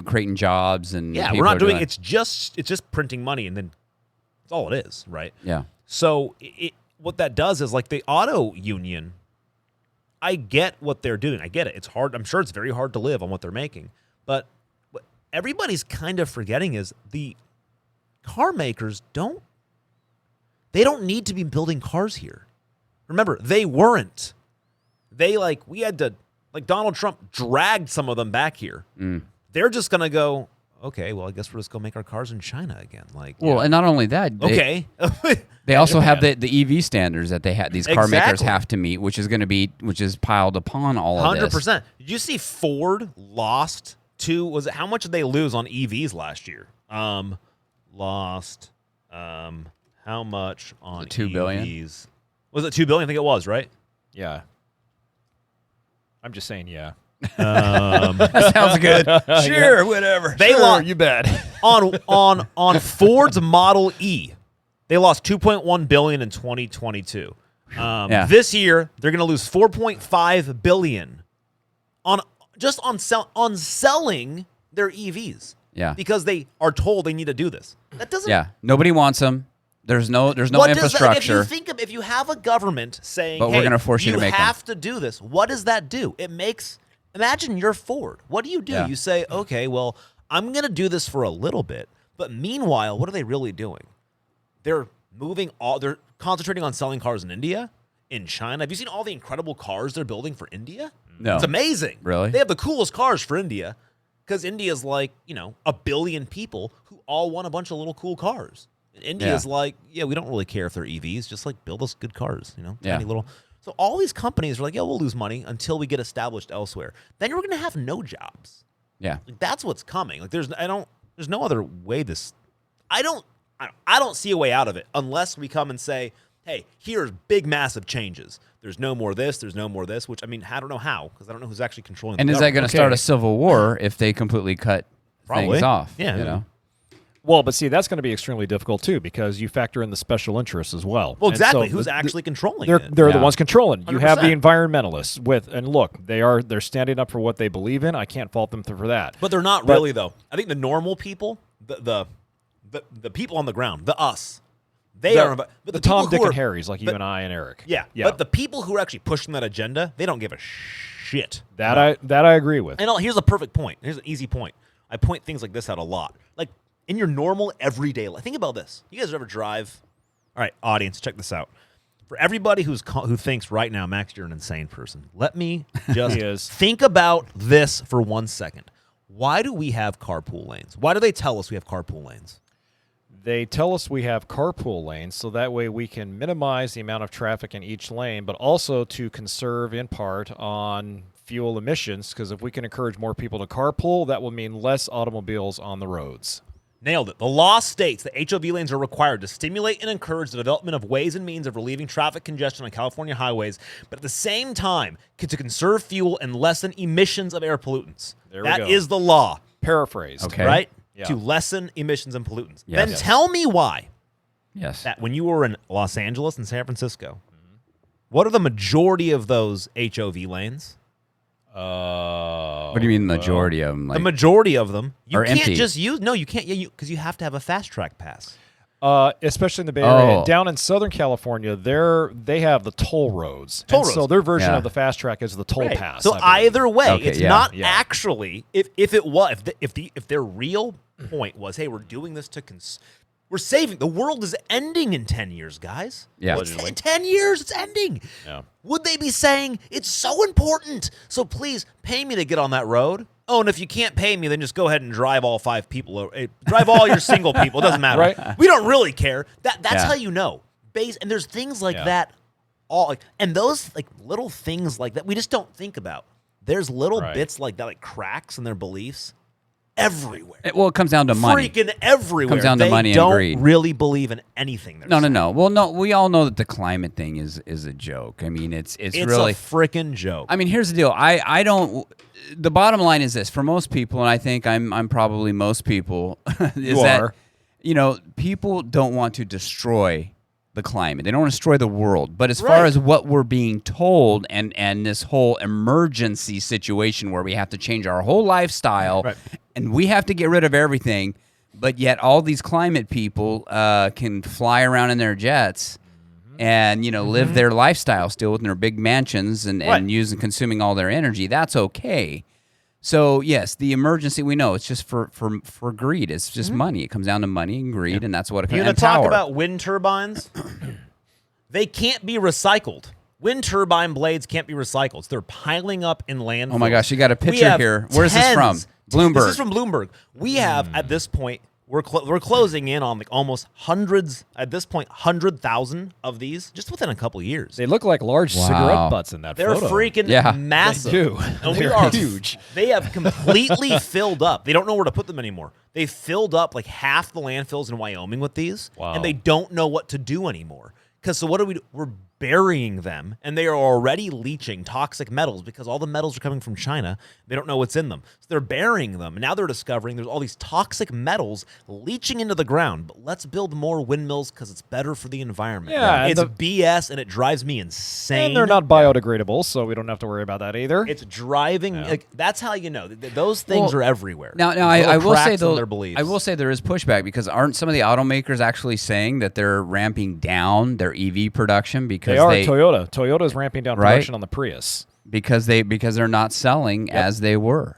creating jobs and we're not doing. It's just printing money, and then that's all it is, right? Yeah. So what that does is like the auto union. I get what they're doing. I get it. It's hard. I'm sure it's very hard to live on what they're making. But what everybody's kind of forgetting is the car makers don't need to be building cars here. Remember, they weren't. We had to, Donald Trump dragged some of them back here. They're just going to go, okay, well, I guess we're just going to make our cars in China again. And not only that, they also have the EV standards that these car makers have to meet, which is piled upon all of this. 100%. Did you see Ford lost how much did they lose on EVs last year? Lost how much on EVs? $2 billion? Was it $2 billion? I think it was, right? Yeah. I'm just saying, yeah. That sounds good. Sure, whatever. You bet. on Ford's Model E, they lost $2.1 billion in 2022. This year, they're going to lose $4.5 billion on selling their EVs. Yeah. Because they are told they need to do this. That doesn't. Yeah. Nobody wants them. There's no infrastructure. If you have a government saying, but we're going to force you to make them. You have to do this. What does that do? Imagine you're Ford. What do? Yeah. You say, okay, well, I'm going to do this for a little bit. But meanwhile, what are they really doing? They're concentrating on selling cars in India, in China. Have you seen all the incredible cars they're building for India? No. It's amazing. Really? They have the coolest cars for India because India's like, 1 billion people who all want a bunch of little cool cars. And India's like, we don't really care if they're EVs. Just like build us good cars, tiny little. So all these companies are like, we'll lose money until we get established elsewhere. Then you're going to have no jobs. Yeah. Like, that's what's coming. Like there's no other way I don't see a way out of it unless we come and say, hey, here's big, massive changes. There's no more this. There's no more this, which, I don't know how, because I don't know who's actually controlling And the is that going to start a government. civil war if they completely cut Probably. things off? Yeah. Well, but see, that's going to be extremely difficult, too, because you factor in the special interests as well. Well, And exactly. so Who's actually controlling they're, it? They're the Yeah. ones controlling. You have the 100%. environmentalists and look, they're standing up for what they believe in. I can't fault them for that. But they're not really, though. I think the normal people, the people on the ground, the are. But the people Tom, who Dick, are- and Harrys, like you and I and Eric. Yeah. But the people who are actually pushing that agenda, they don't give a shit. That I agree with. And here's a perfect point. Here's an easy point. I point things like this out a lot. Like in your normal everyday life. Think about this. You guys ever drive? All right, audience, check this out. For everybody who thinks right now, Max, you're an insane person. Let me just think about this for 1 second. Why do we have carpool lanes? Why do they tell us we have carpool lanes? They tell us we have carpool lanes so that way we can minimize the amount of traffic in each lane, but also to conserve in part on fuel emissions, because if we can encourage more people to carpool, that will mean less automobiles on the roads. Nailed it. The law states that HOV lanes are required to stimulate and encourage the development of ways and means of relieving traffic congestion on California highways, but at the same time, to conserve fuel and lessen emissions of air pollutants. There we go. That is the law. Paraphrased. Okay. Right? Yeah. To lessen emissions and pollutants. Yes. Then tell me why Yes. that when you were in Los Angeles and San Francisco, what are the majority of those HOV lanes? What do you mean the majority of them? The majority of them, you are can't empty. just use. No, you can't. Because you have to have a fast track pass. Especially in the Bay Area. Oh. Down in Southern California, they have the toll roads. Toll and roads. So their version Yeah. of the fast track is the toll Right. pass. So I believe. either way, Okay, it's yeah. not Yeah. actually. If it was, if their real point was, hey, we're doing this to we're saving the world is ending in 10 years, guys. Yeah. In 10 years, it's ending. Yeah. Would they be saying it's so important? So please pay me to get on that road. Oh, and if you can't pay me, then just go ahead and drive all 5 people. Drive all your single people. It doesn't matter. Right. We don't really care. That's Yeah. how you know. And there's things like Yeah. that. And those little things like that we just don't think about. There's little Right. bits like that, like cracks in their beliefs, everywhere. It comes down to money. Freaking everywhere. Comes down to They money and don't greed. really believe in anything. No. Well, no, we all know that the climate thing is a joke. I mean, it's really a freaking joke. I mean, here's the deal. I don't. The bottom line is this: for most people, and I think I'm probably most people, is that people don't want to destroy the climate. They don't want to destroy the world. But as far Right. as what we're being told, and this whole emergency situation where we have to change our whole lifestyle, Right. and we have to get rid of everything, but yet all these climate people can fly around in their jets. And live their lifestyle still in their big mansions and Right. using consuming all their energy. That's okay. So yes, the emergency we know it's just for greed. It's just money. It comes down to money and greed, and that's what it comes You down want to. to talk Power. about wind turbines? They can't be recycled. Wind turbine blades can't be recycled. They're piling up in landfills. Oh my gosh, you got a We picture have here. Where's this from? tens. Bloomberg. This is from Bloomberg. We have at this point we're closing in on almost hundreds at this point 100,000 of these just within a couple years. They look like large Wow. cigarette butts in that They're photo. freaking Yeah. massive. They do. And we They're are huge. They have completely filled up. They don't know where to put them anymore. They filled up like half the landfills in Wyoming with these, Wow. and they don't know what to do anymore. Because so what do we do? We're burying them, and they are already leaching toxic metals because all the metals are coming from China. They don't know what's in them. So they're burying them, and now they're discovering there's all these toxic metals leaching into the ground. But let's build more windmills because it's better for the environment. Yeah, it's BS, and it drives me insane. And they're not biodegradable, so we don't have to worry about that either. It's driving. Like, that's how you know. Those things are everywhere. Now There's I little will cracks say in though, their beliefs. I will say there is pushback because aren't some of the automakers actually saying that they're ramping down their EV production because they are Toyota. Toyota's ramping down production on the Prius because they're not selling as they were.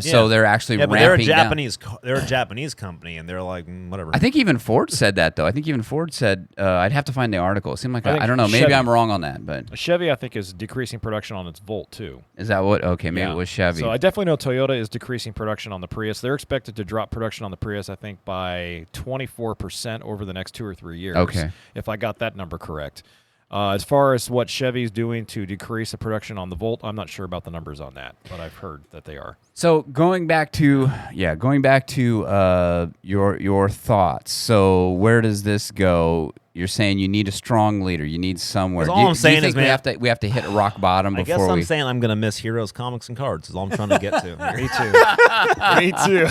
So they're actually but ramping they're a Japanese company, and they're like whatever. I think even Ford said that though. I think even Ford said I'd have to find the article. It seemed like I don't know. Maybe Chevy. I'm wrong on that, but Chevy I think is decreasing production on its Volt too. is that what? Okay, maybe it was Chevy. So I definitely know Toyota is decreasing production on the Prius. They're expected to drop production on the Prius, I think, by 24% over the next 2 or 3 years. Okay. If I got that number correct. As far as what Chevy's doing to decrease the production on the Volt, I'm not sure about the numbers on that, but I've heard that they are. So going back to your thoughts. So where does this go? You're saying you need a strong leader. You need somewhere. All I'm saying do you is, think we have to hit rock bottom I before guess I'm saying I'm going to miss Heroes, Comics, and Cards is all I'm trying to get to. Me too.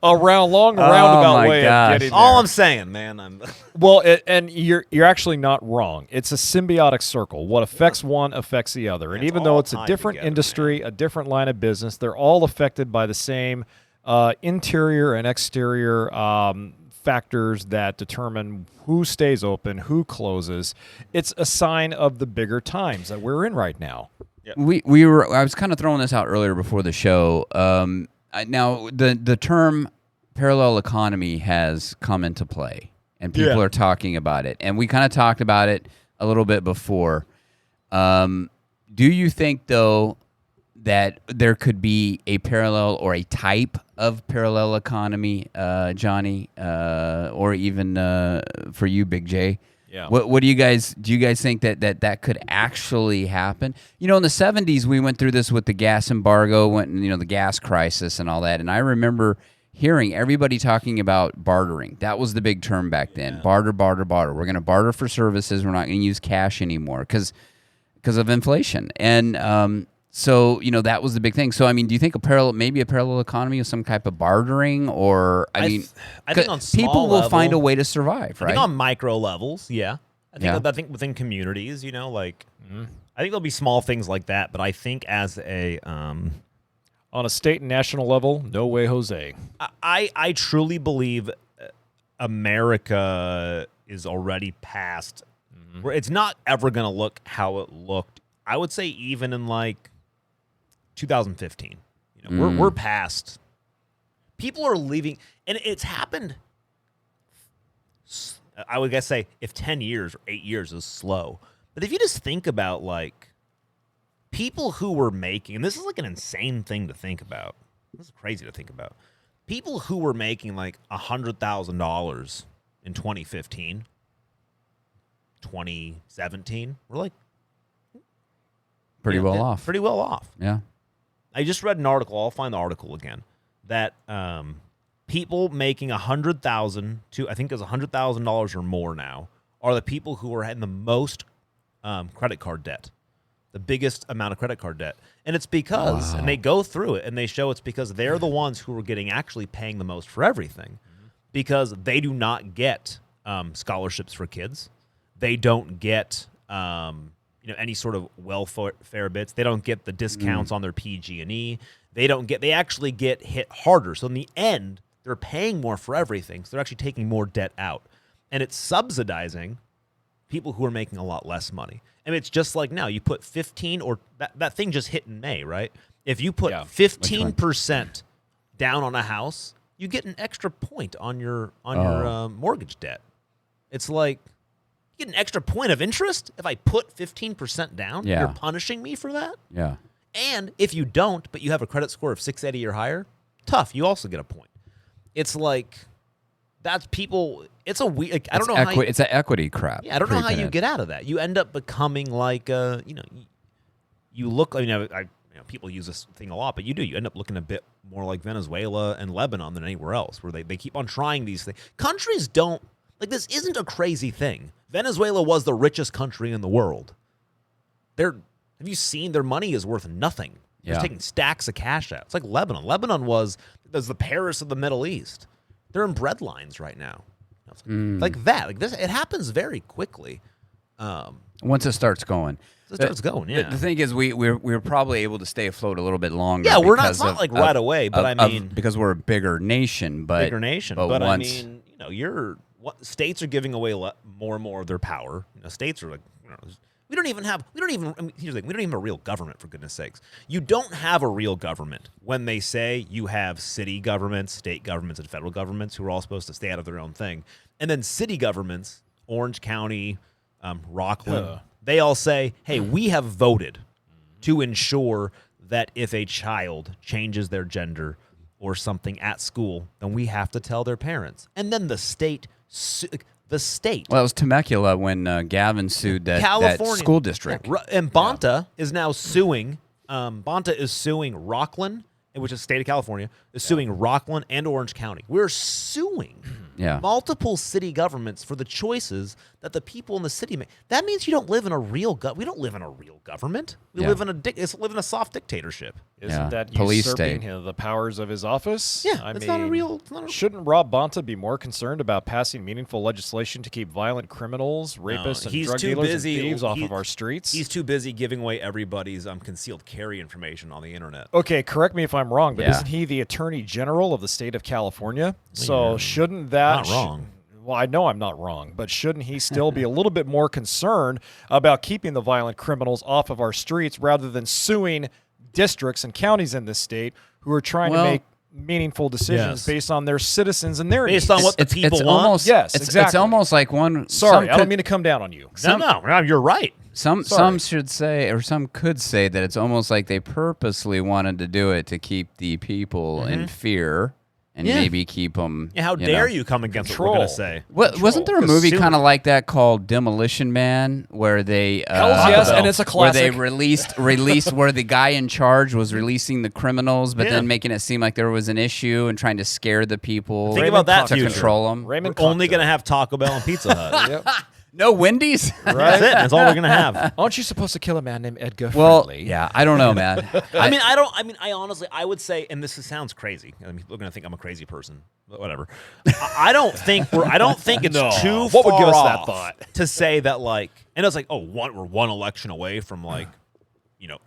A roundabout way gosh. of getting there. All I'm saying, man. Well, and you're actually not wrong. It's a symbiotic circle. What affects one affects the other. And It's even though all it's a tied different together, industry, a different line of business, they're all affected by the same interior and exterior factors that determine who stays open, who closes. It's a sign of the bigger times that we're in right now. I was kind of throwing this out earlier before the show. Now the term parallel economy has come into play, and people are talking about it. And we kind of talked about it a little bit before. Do you think though that there could be a parallel or a type of parallel economy, Johnny, or even for you, Big J? Yeah. What do you guys think that could actually happen? You know, in the 70s we went through this with the gas embargo, the gas crisis and all that, and I remember hearing everybody talking about bartering. That was the big term back then. Yeah. Barter. We're going to barter for services. We're not going to use cash anymore because of inflation. And so, that was the big thing. So, I mean, do you think maybe a parallel economy with some type of bartering, or I think on small people will level, find a way to survive, right? I think on micro levels, yeah. I think within communities, I think there'll be small things like that. But I think as a on a state and national level, no way, Jose. I truly believe America is already past where it's not ever going to look how it looked. I would say even in 2015, we're past. People are leaving, and it's happened. I would say if 10 years or 8 years is slow, but if you just think about people who were making, and this is an insane thing to think about. This is crazy to think about. People who were making $100,000 in 2015, 2017, were pretty well off. Pretty well off. Yeah. I just read an article. I'll find the article again. That people making $100,000 to, I think it's $100,000 or more now, are the people who are in the most credit card debt, the biggest amount of credit card debt. And it's because, and they go through it and they show it's because they're the ones who are actually paying the most for everything, because they do not get scholarships for kids. They don't get any sort of welfare bits. They don't get the discounts on their PG&E. They actually get hit harder. So in the end, they're paying more for everything. So they're actually taking more debt out. And it's subsidizing people who are making a lot less money. And it's just like now, you put 15 or that thing just hit in May, right? If you put 15% down on a house, you get an extra point on your mortgage debt. It's like, you get an extra point of interest if I put 15% down. Yeah. You're punishing me for that. Yeah. And if you don't, but you have a credit score of 680 or higher, tough. You also get a point. It's like that's people. It's a weird. I don't know how it's an equity crap. Yeah, I don't know how you get out of that. You end up becoming you look. People use this thing a lot, but you do. You end up looking a bit more like Venezuela and Lebanon than anywhere else, where they keep on trying these things. Countries don't. This isn't a crazy thing. Venezuela was the richest country in the world. Have you seen their money is worth nothing? They're just taking stacks of cash out. It's like Lebanon. Lebanon was the Paris of the Middle East. They're in bread lines right now. Like that. Like this, it happens very quickly. Once it starts going. Yeah. The thing is, we're probably able to stay afloat a little bit longer. Yeah, it's not like right away, but I mean, because we're a bigger nation. But But once, I mean, states are giving away more and more of their power. States are like, we don't even have a real government, for goodness sakes. You don't have a real government when they say you have city governments, state governments, and federal governments who are all supposed to stay out of their own thing. And then city governments, Orange County, Rockland, they all say, hey, we have voted to ensure that if a child changes their gender or something at school, then we have to tell their parents. And then the state. Well, it was Temecula when Gavin sued that school district. And Bonta is now suing. Bonta is suing Rockland, which is the state of California, is suing Rockland and Orange County. We're suing multiple city governments for the choices that the people in the city make. That means you don't live in a real we don't live in a real government. We live in a soft dictatorship. Isn't that police usurping state. The powers of his office? Yeah, it's not a real. Shouldn't Rob Bonta be more concerned about passing meaningful legislation to keep violent criminals, rapists, and drug dealers and thieves off of our streets? He's too busy giving away everybody's concealed carry information on the internet. Okay, correct me if I'm wrong, but isn't he the Attorney General of the state of California? So shouldn't that... Not wrong. Well, I know I'm not wrong, but shouldn't he still be a little bit more concerned about keeping the violent criminals off of our streets rather than suing districts and counties in this state who are trying to make meaningful decisions based on their citizens and their based needs? on what the people want? Almost, exactly. It's almost like one... Sorry, I don't mean to come down on you. No, you're right. Some should say, or some could say, that it's almost like they purposely wanted to do it to keep the people in fear and maybe keep them. Yeah, how dare you come against what we're going to say? Wasn't there a movie kind of like that called Demolition Man, where they yes, and it's a classic. Where they released where the guy in charge was releasing the criminals, but then making it seem like there was an issue and trying to scare the people. Think about that to future. control them. We're only going to have Taco Bell and Pizza Hut. No Wendy's. Right. That's it. That's all we're going to have. Aren't you supposed to kill a man named Edgar Well, Friendly? yeah, I don't know, man. I honestly, I would say, and this sounds crazy. I mean, people are going to think I'm a crazy person, but whatever. I don't think it's too what would far give us off that thought? to say that, like, and it's like, we're one election away from, like,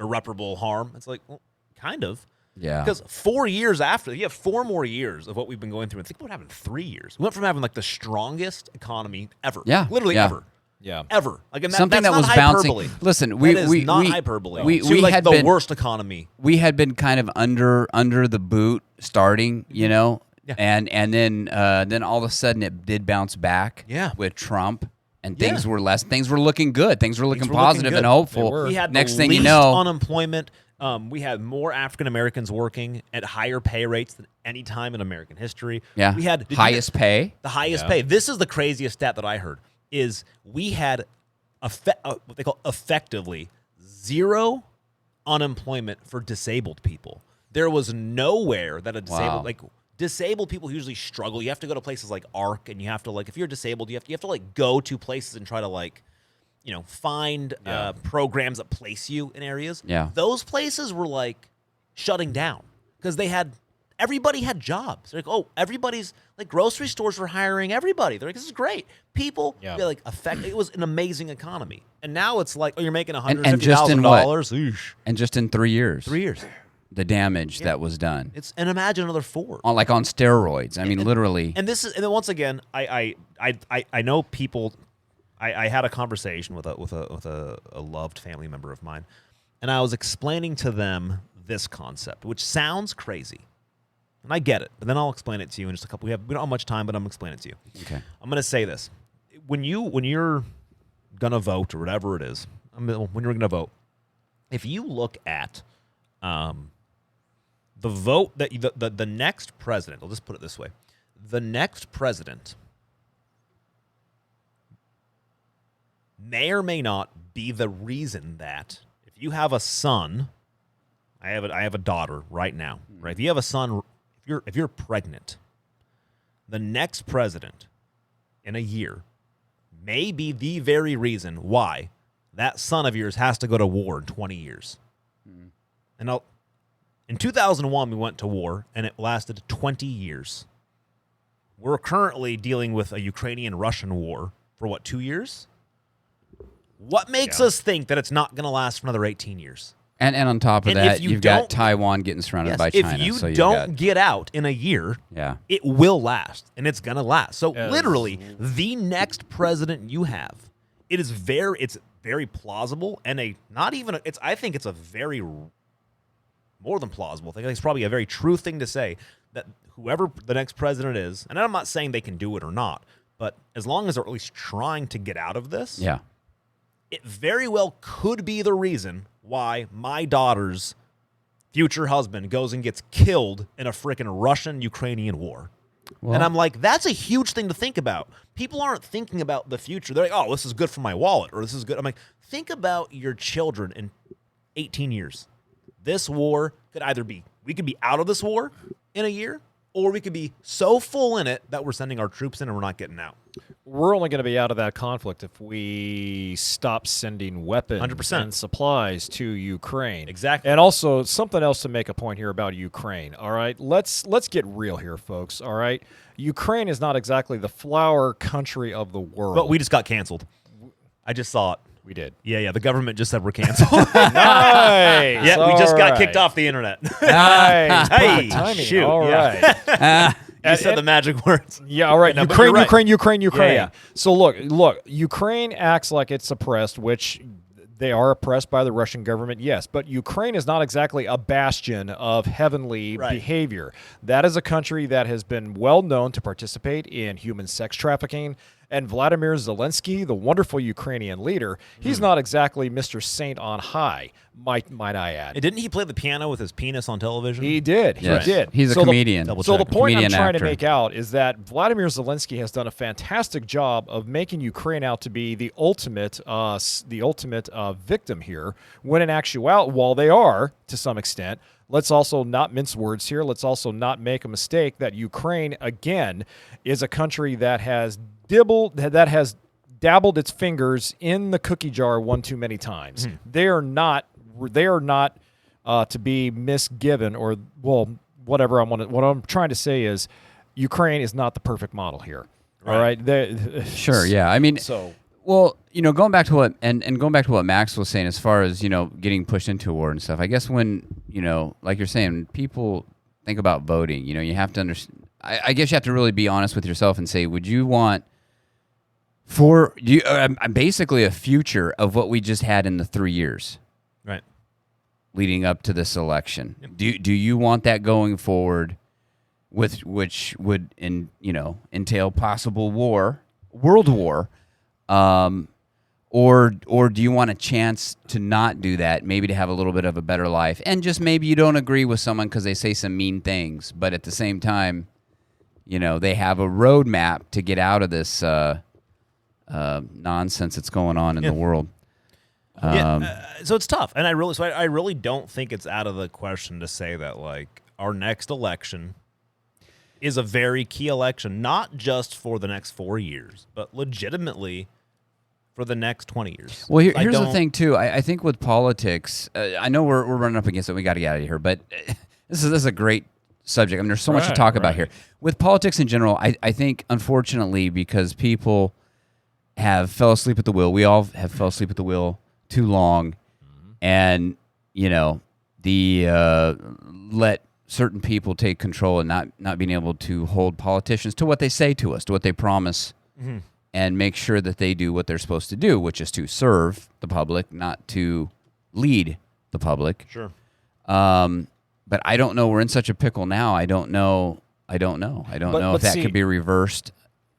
irreparable harm. It's like, well, kind of. Yeah. Because 4 years after, you have 4 more years of what we've been going through. And think what happened in 3 years. We went from having, like, the strongest economy ever. Yeah. Literally ever. Yeah. Ever. Like, and Something that's that was not bouncing. hyperbole. Listen, That is not hyperbole. We like had the been, worst economy. We had been kind of under the boot starting, Yeah. and then all of a sudden it did bounce back. Yeah. With Trump. And things were looking good. Things were looking Things were positive looking and good. hopeful. We had Next the thing least you know, unemployment. We had more African Americans working at higher pay rates than any time in American history. Yeah. We had highest pay. The highest pay. This is the craziest stat that I heard. Is we had what they call effectively 0 unemployment for disabled people. There was nowhere that a disabled disabled people usually struggle. You have to go to places like ARC, and you have to, like, if you're disabled, you have to like go to places and try to, like, find programs that place you in areas. Yeah. Those places were, like, shutting down because everybody had jobs. They're like, everybody's, like, grocery stores were hiring everybody. They're like, this is great. People, it was an amazing economy. And now it's like, you're making $150,000. And just in 3 years. 3 years. The damage that was done. And imagine another 4. On steroids. I mean, literally. And then once again, I know people. I had a conversation with a loved family member of mine, and I was explaining to them this concept, which sounds crazy, and I get it. But then I'll explain it to you in just a couple. We don't have much time, but I'm explaining it to you. Okay. I'm going to say this: when you're gonna vote or whatever it is, when you're gonna vote, if you look at the vote that the next president, I'll just put it this way, the next president may or may not be the reason that if you have a son, I have a daughter right now, right? If you have a son, if you're pregnant, the next president in a year may be the very reason why that son of yours has to go to war in 20 years. And in 2001, we went to war, and it lasted 20 years. We're currently dealing with a Ukrainian-Russian war for, 2 years? What makes us think that it's not going to last for another 18 years? And on top of that, you've got Taiwan getting surrounded by China. If you don't get out in a year, it will last, and it's going to last. So literally, the next president you have, it's very plausible, and I think it's a very more than plausible thing. I think it's probably a very true thing to say that whoever the next president is, and I'm not saying they can do it or not, but as long as they're at least trying to get out of this, it very well could be the reason why my daughter's future husband goes and gets killed in a freaking Russian-Ukrainian war. Well, and I'm like, that's a huge thing to think about. People aren't thinking about the future. They're like, oh, this is good for my wallet, or this is good. I'm like, think about your children in 18 years. This war could either be, we could be out of this war in a year, or we could be so full in it that we're sending our troops in and we're not getting out. We're only going to be out of that conflict if we stop sending weapons 100%. And supplies to Ukraine. Exactly. And also, something else to make a point here about Ukraine, all right? Let's get real here, folks, all right? Ukraine is not exactly the flower country of the world. But we just got canceled. I just saw it. We did. Yeah, the government just said we're canceled. Nice. Yeah, we just got kicked off the internet. Nice. Hey, Perfect timing. shoot. All right. You said the magic words. Yeah, all right. No, but you're right. Ukraine. Yeah. So look, Ukraine acts like it's oppressed, which they are oppressed by the Russian government, yes. But Ukraine is not exactly a bastion of heavenly behavior. That is a country that has been well known to participate in human sex trafficking. And Vladimir Zelensky, the wonderful Ukrainian leader, he's not exactly Mr. Saint on high, might I add. Didn't he play the piano with his penis on television? He did. Yes. He did. He's a comedian. So the point I'm trying actor. to make out is that Vladimir Zelensky has done a fantastic job of making Ukraine out to be the ultimate victim here, when in actuality, while they are, to some extent, let's also not mince words here. Let's also not make a mistake that Ukraine, again, is a country that has dabbled its fingers in the cookie jar one too many times. They are not to be misgiven, or whatever. What I'm trying to say is Ukraine is not the perfect model here. All right. Sure. Yeah. I mean, well, going back to what Max was saying, as far as getting pushed into a war and stuff. I guess when like you're saying, people think about voting. You have to understand. I guess you have to really be honest with yourself and say, would you want basically a future of what we just had in the 3 years, right, leading up to this election? Yep. Do you want that going forward, which would entail possible world war, or do you want a chance to not do that, maybe to have a little bit of a better life, and just maybe you don't agree with someone because they say some mean things, but at the same time, they have a roadmap to get out of this nonsense that's going on in the world. So it's tough, and I really don't think it's out of the question to say that like our next election is a very key election, not just for the next 4 years, but legitimately for the next 20 years. Well, here's the thing too. I think with politics, I know we're running up against it. We got to get out of here, but this is a great subject. I mean, there's so much to talk about here. With politics in general, I think, unfortunately, because people have fell asleep at the wheel. We all have fell asleep at the wheel too long, and let certain people take control and not being able to hold politicians to what they say to us, to what they promise, and make sure that they do what they're supposed to do, which is to serve the public, not to lead the public. Sure. But I don't know. We're in such a pickle now. I don't know if that could be reversed.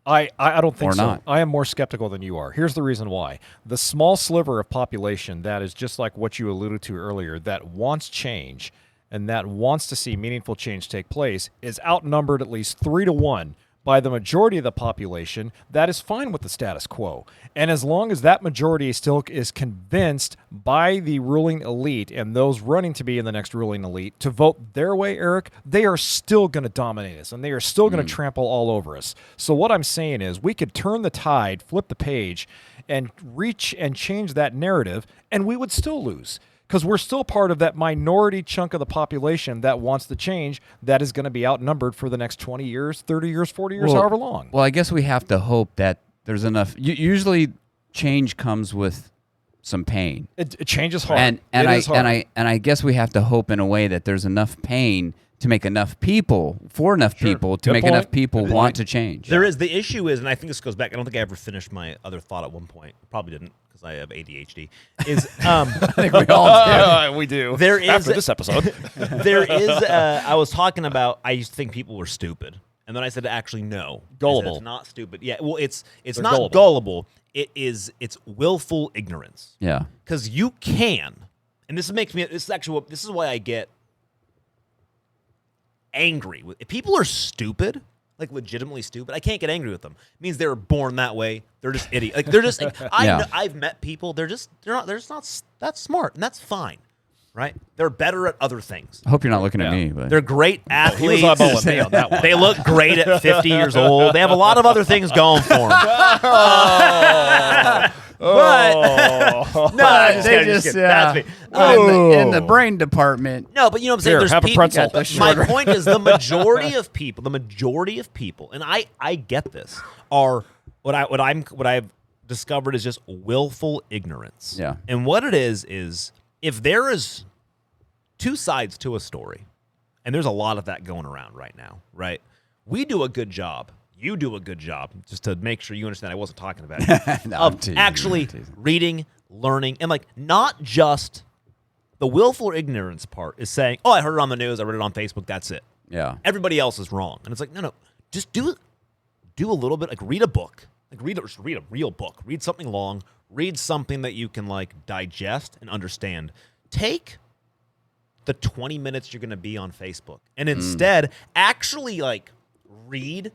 I don't think or so. Not. I am more skeptical than you are. Here's the reason why. The small sliver of population that is just like what you alluded to earlier, that wants change and that wants to see meaningful change take place, is outnumbered at least 3 to 1 by the majority of the population, that is fine with the status quo. And as long as that majority still is convinced by the ruling elite and those running to be in the next ruling elite to vote their way, Eric, they are still going to dominate us and they are still going to trample all over us. So what I'm saying is we could turn the tide, flip the page, and reach and change that narrative, and we would still lose. Because we're still part of that minority chunk of the population that wants to change, that is going to be outnumbered for the next 20 years, 30 years, 40 years, however long. Well, I guess we have to hope that there's enough. Usually change comes with some pain. It changes hard. And I guess we have to hope in a way that there's enough pain to make enough people, to make enough people want to change. The issue is, and I think this goes back, I don't think I ever finished my other thought at one point. Probably didn't, because I have ADHD. I think we all do. We do. There is, after this episode. I was talking about, I used to think people were stupid. And then I said, actually, no. Gullible. It's not stupid. Yeah, well, it's not gullible. It's willful ignorance. Yeah. Because you can, and this is why I get angry. If people are stupid, like legitimately stupid, I can't get angry with them. It means they were born that way. They're just idiots. Like they're just. I've met people. They're just not that smart, and that's fine, right? They're better at other things. I hope you're not looking at me, but they're great athletes. He was eyeballing me on that one. They look great at 50 years old. They have a lot of other things going for them. But no, they just that's me. in the brain department. No, but you know what I'm saying. There's have people, a pretzel. My point is the majority of people, and I get this, are what I've discovered is just willful ignorance. Yeah. And what it is if there is two sides to a story, and there's a lot of that going around right now, right? We do a good job. You do a good job, just to make sure you understand I wasn't talking about it, No, of actually reading, learning, and like not just the willful ignorance part is saying, oh, I heard it on the news, I read it on Facebook, that's it. Yeah. Everybody else is wrong. And it's like, no, just do a little bit, like read a book. Like read a real book. Read something long. Read something that you can like digest and understand. Take the 20 minutes you're going to be on Facebook and instead actually like read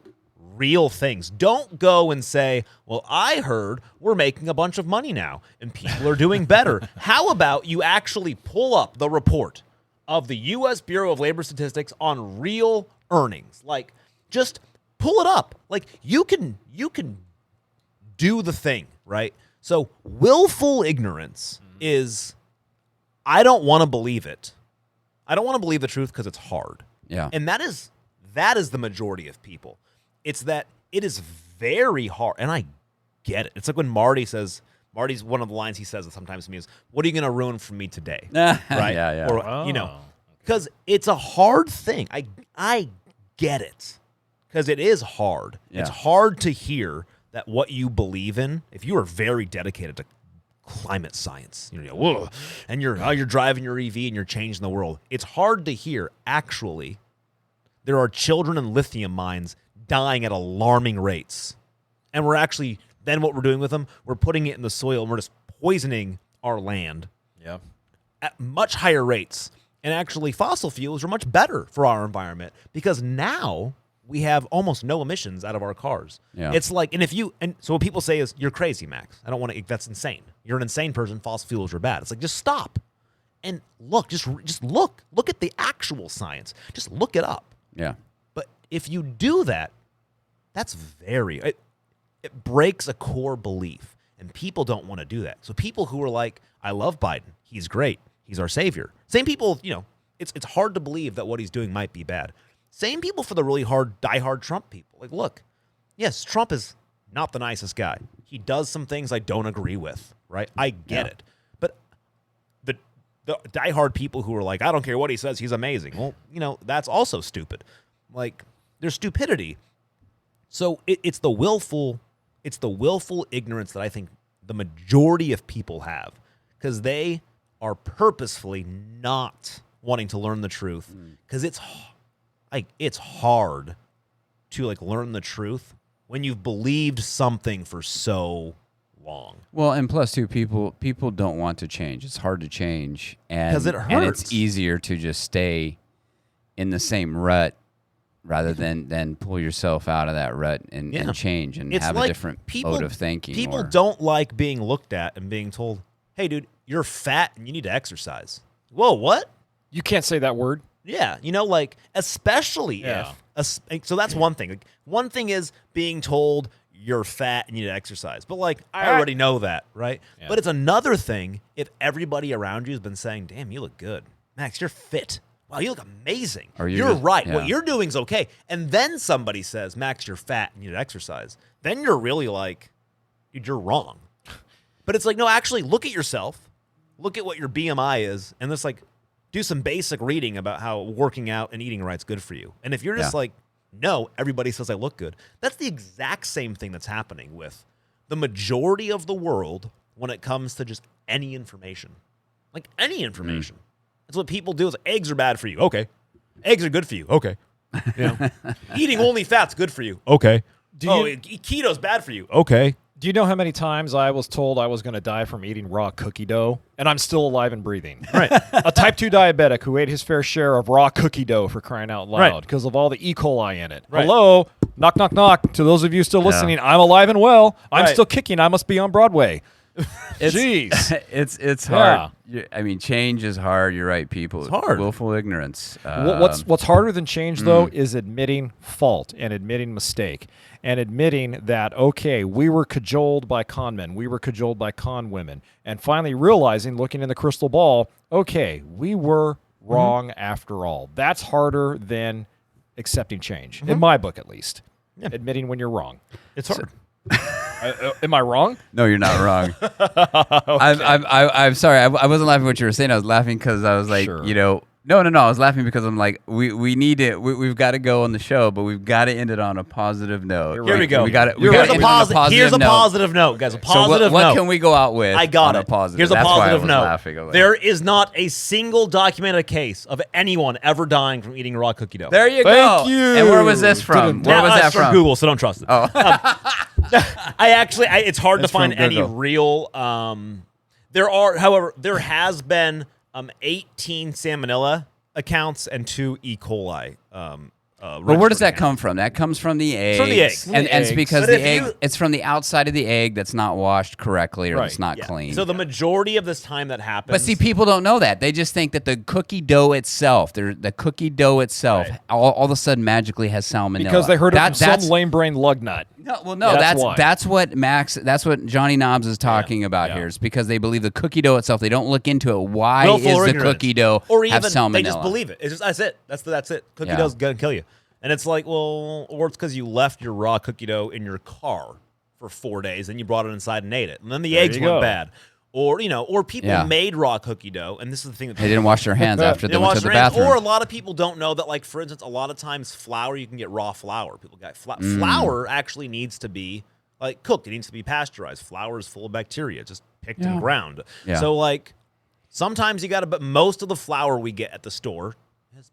real things. Don't go and say, well, I heard we're making a bunch of money now and people are doing better. How about you actually pull up the report of the U.S. Bureau of Labor Statistics on real earnings? Like, just pull it up. Like, you can do the thing, right? So willful ignorance is, I don't want to believe it. I don't want to believe the truth because it's hard. Yeah. And that is the majority of people. It's that it is very hard, and I get it. It's like when Marty's one of the lines he says sometimes to me is, what are you going to ruin from me today? Right? Yeah. Or, because it's a hard thing. I get it because it is hard. Yeah. It's hard to hear that what you believe in, if you are very dedicated to climate science, whoa, and you're driving your EV and you're changing the world, it's hard to hear actually there are children in lithium mines dying at alarming rates. And we're actually, then what we're doing with them, we're putting it in the soil and we're just poisoning our land at much higher rates. And actually fossil fuels are much better for our environment because now we have almost no emissions out of our cars. Yeah. It's like, and so what people say is, you're crazy, Max. I don't want to, that's insane. You're an insane person. Fossil fuels are bad. It's like, just stop and look, just look at the actual science. Just look it up. Yeah. But if you do that, it breaks a core belief, and people don't want to do that. So people who are like, I love Biden, he's great, he's our savior. Same people, it's hard to believe that what he's doing might be bad. Same people for the really diehard Trump people. Like, look, yes, Trump is not the nicest guy. He does some things I don't agree with, right? I get it. But the diehard people who are like, I don't care what he says, he's amazing. Well, that's also stupid. Like, there's stupidity. So it's the willful ignorance that I think the majority of people have, because they are purposefully not wanting to learn the truth, because it's hard to learn the truth when you've believed something for so long. Well, and plus too, people don't want to change. It's hard to change, and 'cause it hurts. and it's easier to just stay in the same rut rather than pull yourself out of that rut and change and It's have like a different mode of thinking. People don't like being looked at and being told, hey, dude, you're fat and you need to exercise. Whoa, what? You can't say that word. Yeah, like, especially so that's one thing. Like, one thing is being told you're fat and you need to exercise. But, like, I already know that, right? Yeah. But it's another thing if everybody around you has been saying, damn, you look good. Max, you're fit. Wow, you look amazing. You're right. What you're doing is okay. And then somebody says, Max, you're fat and you need to exercise. Then you're really like, dude, you're wrong. But it's like, no, actually, look at yourself. Look at what your BMI is. And just, like, do some basic reading about how working out and eating right's good for you. And if you're just like, no, everybody says I look good, that's the exact same thing that's happening with the majority of the world when it comes to just any information. Like, any information. That's what people do. Is eggs are bad for you. Okay. Eggs are good for you. Okay. Eating only fat's good for you. Okay. Keto's bad for you. Okay. Do you know how many times I was told I was going to die from eating raw cookie dough, and I'm still alive and breathing? Right. A type 2 diabetic who ate his fair share of raw cookie dough, for crying out loud, because of all the E. coli in it. Right. Hello? Knock, knock, knock. To those of you still listening, I'm alive and well. I'm still kicking. I must be on Broadway. Jeez. It's hard. I mean, change is hard. You're right, people. It's hard. Willful ignorance. What's harder than change, though, is admitting fault and admitting mistake and admitting that, okay, we were cajoled by con men, we were cajoled by con women, and finally realizing, looking in the crystal ball, okay, we were wrong after all. That's harder than accepting change, in my book at least. Yeah. Admitting when you're wrong. It's hard. Am I wrong? No, you're not wrong. Okay. I'm sorry. I wasn't laughing at what you were saying. I was laughing because I was like, No. I was laughing because I'm like, we need it. We've got to go on the show, but we've got to end it on a positive note. Here we go. Here's a positive note, guys. A positive note. What note. Can we go out with? I got it. Here's a positive note. Laughing. There is not a single documented case of anyone ever dying from eating raw cookie dough. There you go. Thank you. And where was this from? Where was that from? Google, so don't trust it. Oh. It's hard to find any real. There has been 18 salmonella accounts and 2 E. coli. But where does that come from? That comes from the eggs. From the eggs. And it's because the egg, it's from the outside of the egg that's not washed correctly or it's not clean. So the majority of this time that happens. But see, people don't know that. They just think that the cookie dough itself, all of a sudden magically has salmonella. Because they heard it from some lame brain lug nut. That's what Johnny Knobs is talking about here. It's because they believe the cookie dough itself. They don't look into it. Why is the cookie dough have salmonella? They just believe it. That's it. That's it. Cookie dough's gonna kill you. And it's like, well, or it's because you left your raw cookie dough in your car for 4 days and you brought it inside and ate it, and then the eggs went bad. Or people made raw cookie dough, and this is the thing that they didn't wash their hands after they went to the bathroom. Or a lot of people don't know that, like, for instance, a lot of times flour, you can get raw flour. People got flour actually needs to be like cooked. It needs to be pasteurized. Flour is full of bacteria, just picked and ground. Yeah. So like sometimes you got to, but most of the flour we get at the store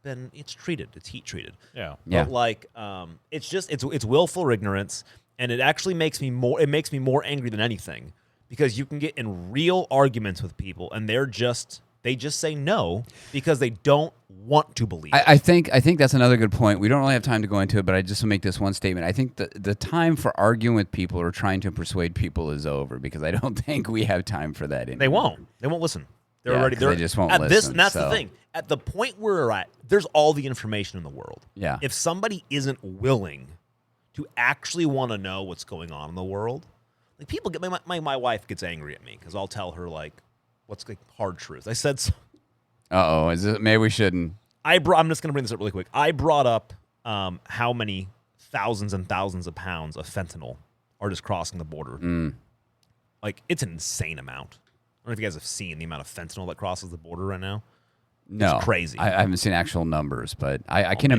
it's treated. It's heat treated. Yeah. But like it's willful ignorance, and it actually makes me more angry than anything. Because you can get in real arguments with people, and they just say no because they don't want to believe. I think that's another good point. We don't really have time to go into it, but I just want to make this one statement. I think the time for arguing with people or trying to persuade people is over, because I don't think we have time for that anymore. They won't listen. They're they just won't listen. And that's the thing. At the point where we're at, there's all the information in the world. Yeah. If somebody isn't willing to actually want to know what's going on in the world. Like, people get my wife gets angry at me because I'll tell her, like, what's the hard truth. I said, maybe we shouldn't. I'm just gonna bring this up really quick. I brought up how many thousands and thousands of pounds of fentanyl are just crossing the border. Like, it's an insane amount. I don't know if you guys have seen the amount of fentanyl that crosses the border right now. No, it's crazy. I haven't seen actual numbers, but I can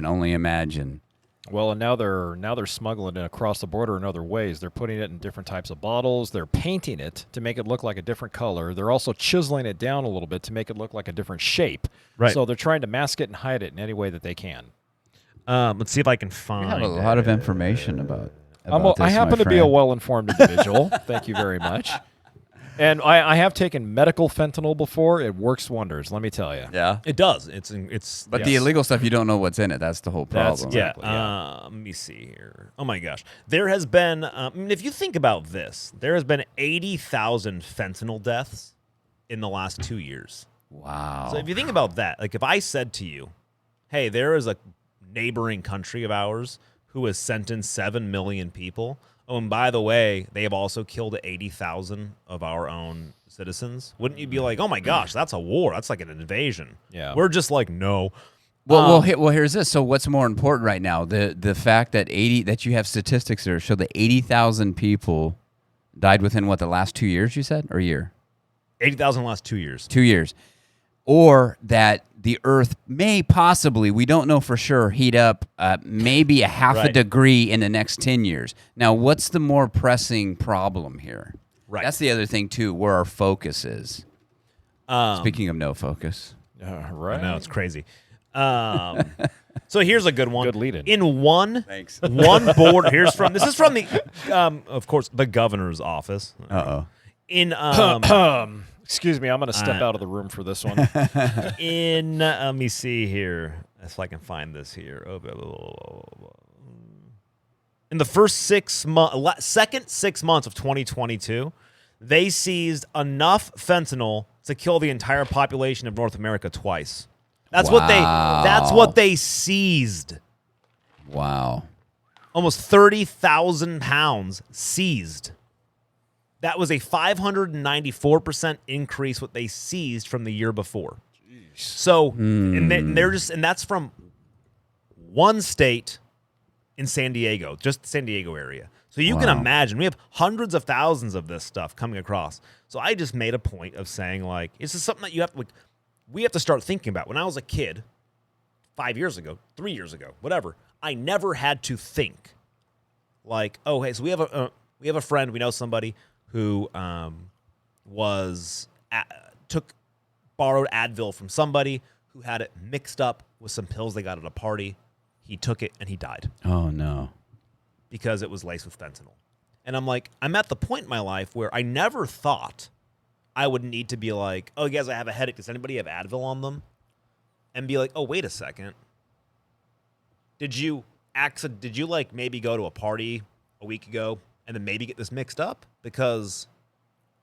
only imagine. Well, and now they're smuggling it across the border in other ways. They're putting it in different types of bottles. They're painting it to make it look like a different color. They're also chiseling it down a little bit to make it look like a different shape. Right. So they're trying to mask it and hide it in any way that they can. Let's see if I can find. We have a lot of information about this, I happen to be a well-informed individual. Thank you very much. And I have taken medical fentanyl before. It works wonders, let me tell you. Yeah. It does. It's. But the illegal stuff, you don't know what's in it. That's the whole problem. That's exactly, Let me see here. Oh my gosh, there has been. If you think about this, there has been 80,000 fentanyl deaths in the last 2 years. Wow. So if you think about that, like if I said to you, "Hey, there is a neighboring country of ours who has sentenced 7 million people. Oh, and by the way, they have also killed 80,000 of our own citizens." Wouldn't you be like, "Oh my gosh, that's a war. That's like an invasion." Yeah. We're just like, no. Well, here's this. So what's more important right now? The fact that that you have statistics there show that 80,000 people died within the last 2 years, you said, or a year? 80,000 last 2 years. 2 years. Or that the Earth may possibly, we don't know for sure, heat up maybe a half a degree in the next 10 years. Now, what's the more pressing problem here? Right. That's the other thing, too, where our focus is. Speaking of no focus. Right. I know, it's crazy. So here's a good one. Good lead-in. In one board, this is from the, of course, the governor's office. Uh-oh. In, Excuse me, I'm going to step out of the room for this one. let me see here, if I can find this here. In the first second 6 months of 2022, they seized enough fentanyl to kill the entire population of North America twice. That's what they seized. Wow. Almost 30,000 pounds seized. That was a 594% increase what they seized from the year before. Jeez. So, and that's from one state in San Diego, just the San Diego area. So you can imagine we have hundreds of thousands of this stuff coming across. So I just made a point of saying, like, this is something that we have to start thinking about. When I was a kid, 5 years ago, 3 years ago, whatever, I never had to think like, oh, hey, so we have a friend, we know somebody who borrowed Advil from somebody who had it mixed up with some pills they got at a party. He took it and he died. Oh, no. Because it was laced with fentanyl. And I'm like, I'm at the point in my life where I never thought I would need to be like, oh, guys, I have a headache. Does anybody have Advil on them? And be like, oh, wait a second. Did you like maybe go to a party a week ago and then maybe get this mixed up? Because,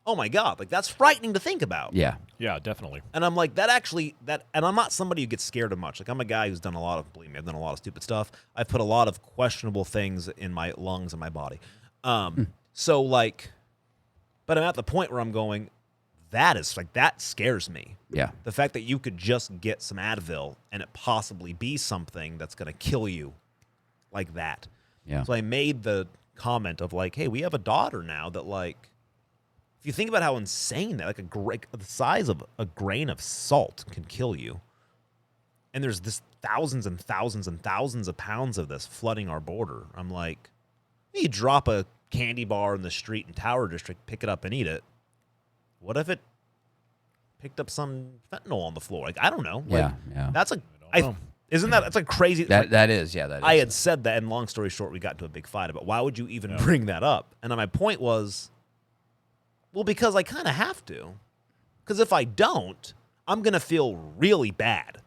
oh my God, like that's frightening to think about. Yeah. Yeah, definitely. And I'm like, and I'm not somebody who gets scared of much. Like I'm a guy who's done believe me, I've done a lot of stupid stuff. I've put a lot of questionable things in my lungs and my body. So like, but I'm at the point where I'm going, that scares me. Yeah. The fact that you could just get some Advil and it possibly be something that's going to kill you like that. Yeah. So I made the comment of like, hey, we have a daughter now that like, if you think about how insane that, like the size of a grain of salt can kill you. And there's this thousands and thousands and thousands of pounds of this flooding our border. I'm like, you drop a candy bar in the street in Tower District, pick it up and eat it. What if it picked up some fentanyl on the floor? Like, I don't know. Like, yeah. That's that's a crazy. That is. I had said that, and long story short, we got into a big fight about why would you even bring that up? And my point was, well, because I kind of have to. Because if I don't, I'm going to feel really bad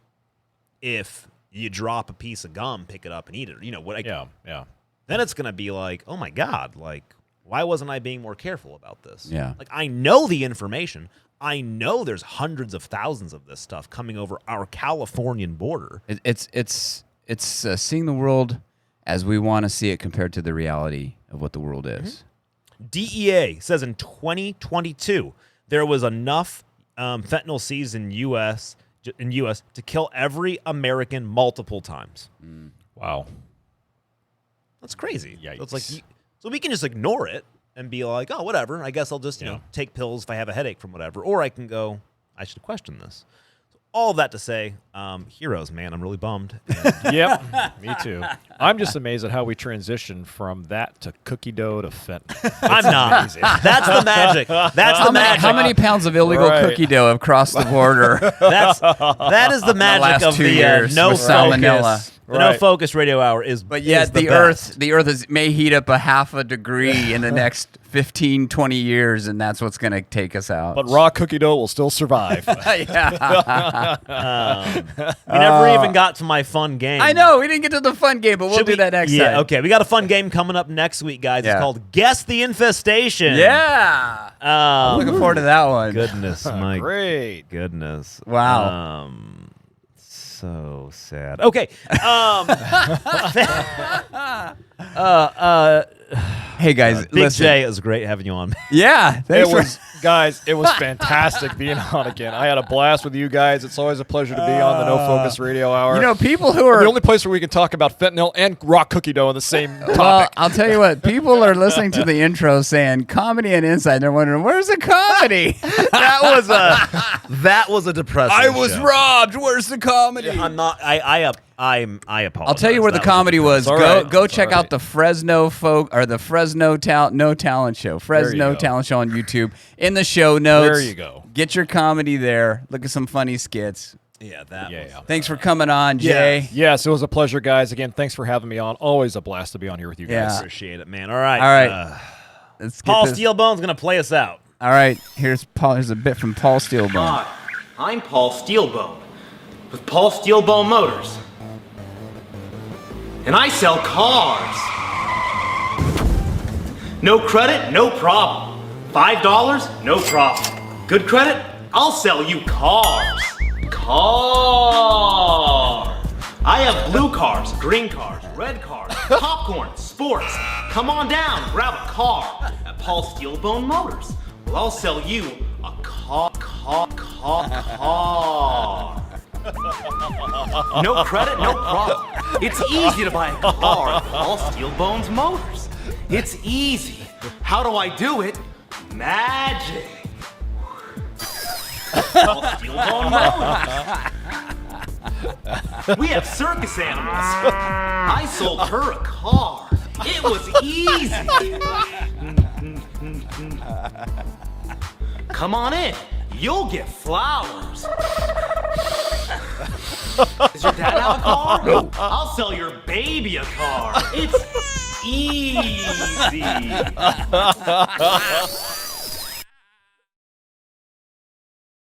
if you drop a piece of gum, pick it up, and eat it. You know what? Yeah. Then it's going to be like, oh my God, like, why wasn't I being more careful about this? Yeah. Like, I know the information. I know there's hundreds of thousands of this stuff coming over our Californian border. It's seeing the world as we want to see it compared to the reality of what the world is. Mm-hmm. DEA says in 2022 there was enough fentanyl seized in U.S. to kill every American multiple times. Wow. That's crazy. Yikes. So it's like, so we can just ignore it and be like, oh, whatever. I guess I'll just take pills if I have a headache from whatever. Or I can go, I should question this. So all of that to say, heroes, man, I'm really bummed. Yep, me too. I'm just amazed at how we transitioned from that to cookie dough to fentanyl. I'm not. That's the magic. That's the magic. How many pounds of illegal cookie dough have crossed the border? That is the magic last of 2 the years no with focus salmonella. The No Focus Radio Hour is. But yet the Earth may heat up a half a degree in the next 15, 20 years, and that's what's going to take us out. But raw cookie dough will still survive. We never even got to my fun game. I know we didn't get to the fun game, but we'll do that next time. Okay, we got a fun game coming up next week, guys. Yeah. It's called Guess the Infestation. Yeah. I'm looking forward to that one. Goodness, my Great. goodness. Wow. So sad. Okay. Hey guys, Big listen. J, it was great having you on. Yeah, It was fantastic being on again. I had a blast with you guys. It's always a pleasure to be on the No Focus Radio Hour. You know, people who are the only place where we can talk about fentanyl and raw cookie dough in the same topic. Well, I'll tell you what, people are listening to the intro saying comedy and insight. They're wondering, where's the comedy? That was a depressing I was show. robbed. Where's the comedy? I'm not. I apologize. I'll tell you where the That comedy was. all Go right. go It's check all out the Fresno No Talent Show. Fresno go. Talent Show on YouTube. In the show notes. There you go. Get your comedy there. Look at some funny skits. Yeah, that was. Thanks for coming on, Jay. Yes, it was a pleasure, guys. Again, thanks for having me on. Always a blast to be on here with you guys. Yeah. Appreciate it, man. All right. All right. Let's get Paul this. Steelbone's going to play us out. All right, here's Paul. Here's a bit from Paul Steelbone. Hi, I'm Paul Steelbone with Paul Steelbone Motors. And I sell cars. No credit, no problem. $5, no problem. Good credit, I'll sell you cars. Cars. I have blue cars, green cars, red cars, popcorn, sports. Come on down, grab a car at Paul Steelbone Motors. Well, I'll sell you a car. No credit, no problem. It's easy to buy a car at Paul Steelbone's Motors. It's easy. How do I do it? Magic. Paul Steelbone Motors. We have circus animals. I sold her a car. It was easy. Come on in. You'll get flowers. Does your dad have a car? No. I'll sell your baby a car. It's easy.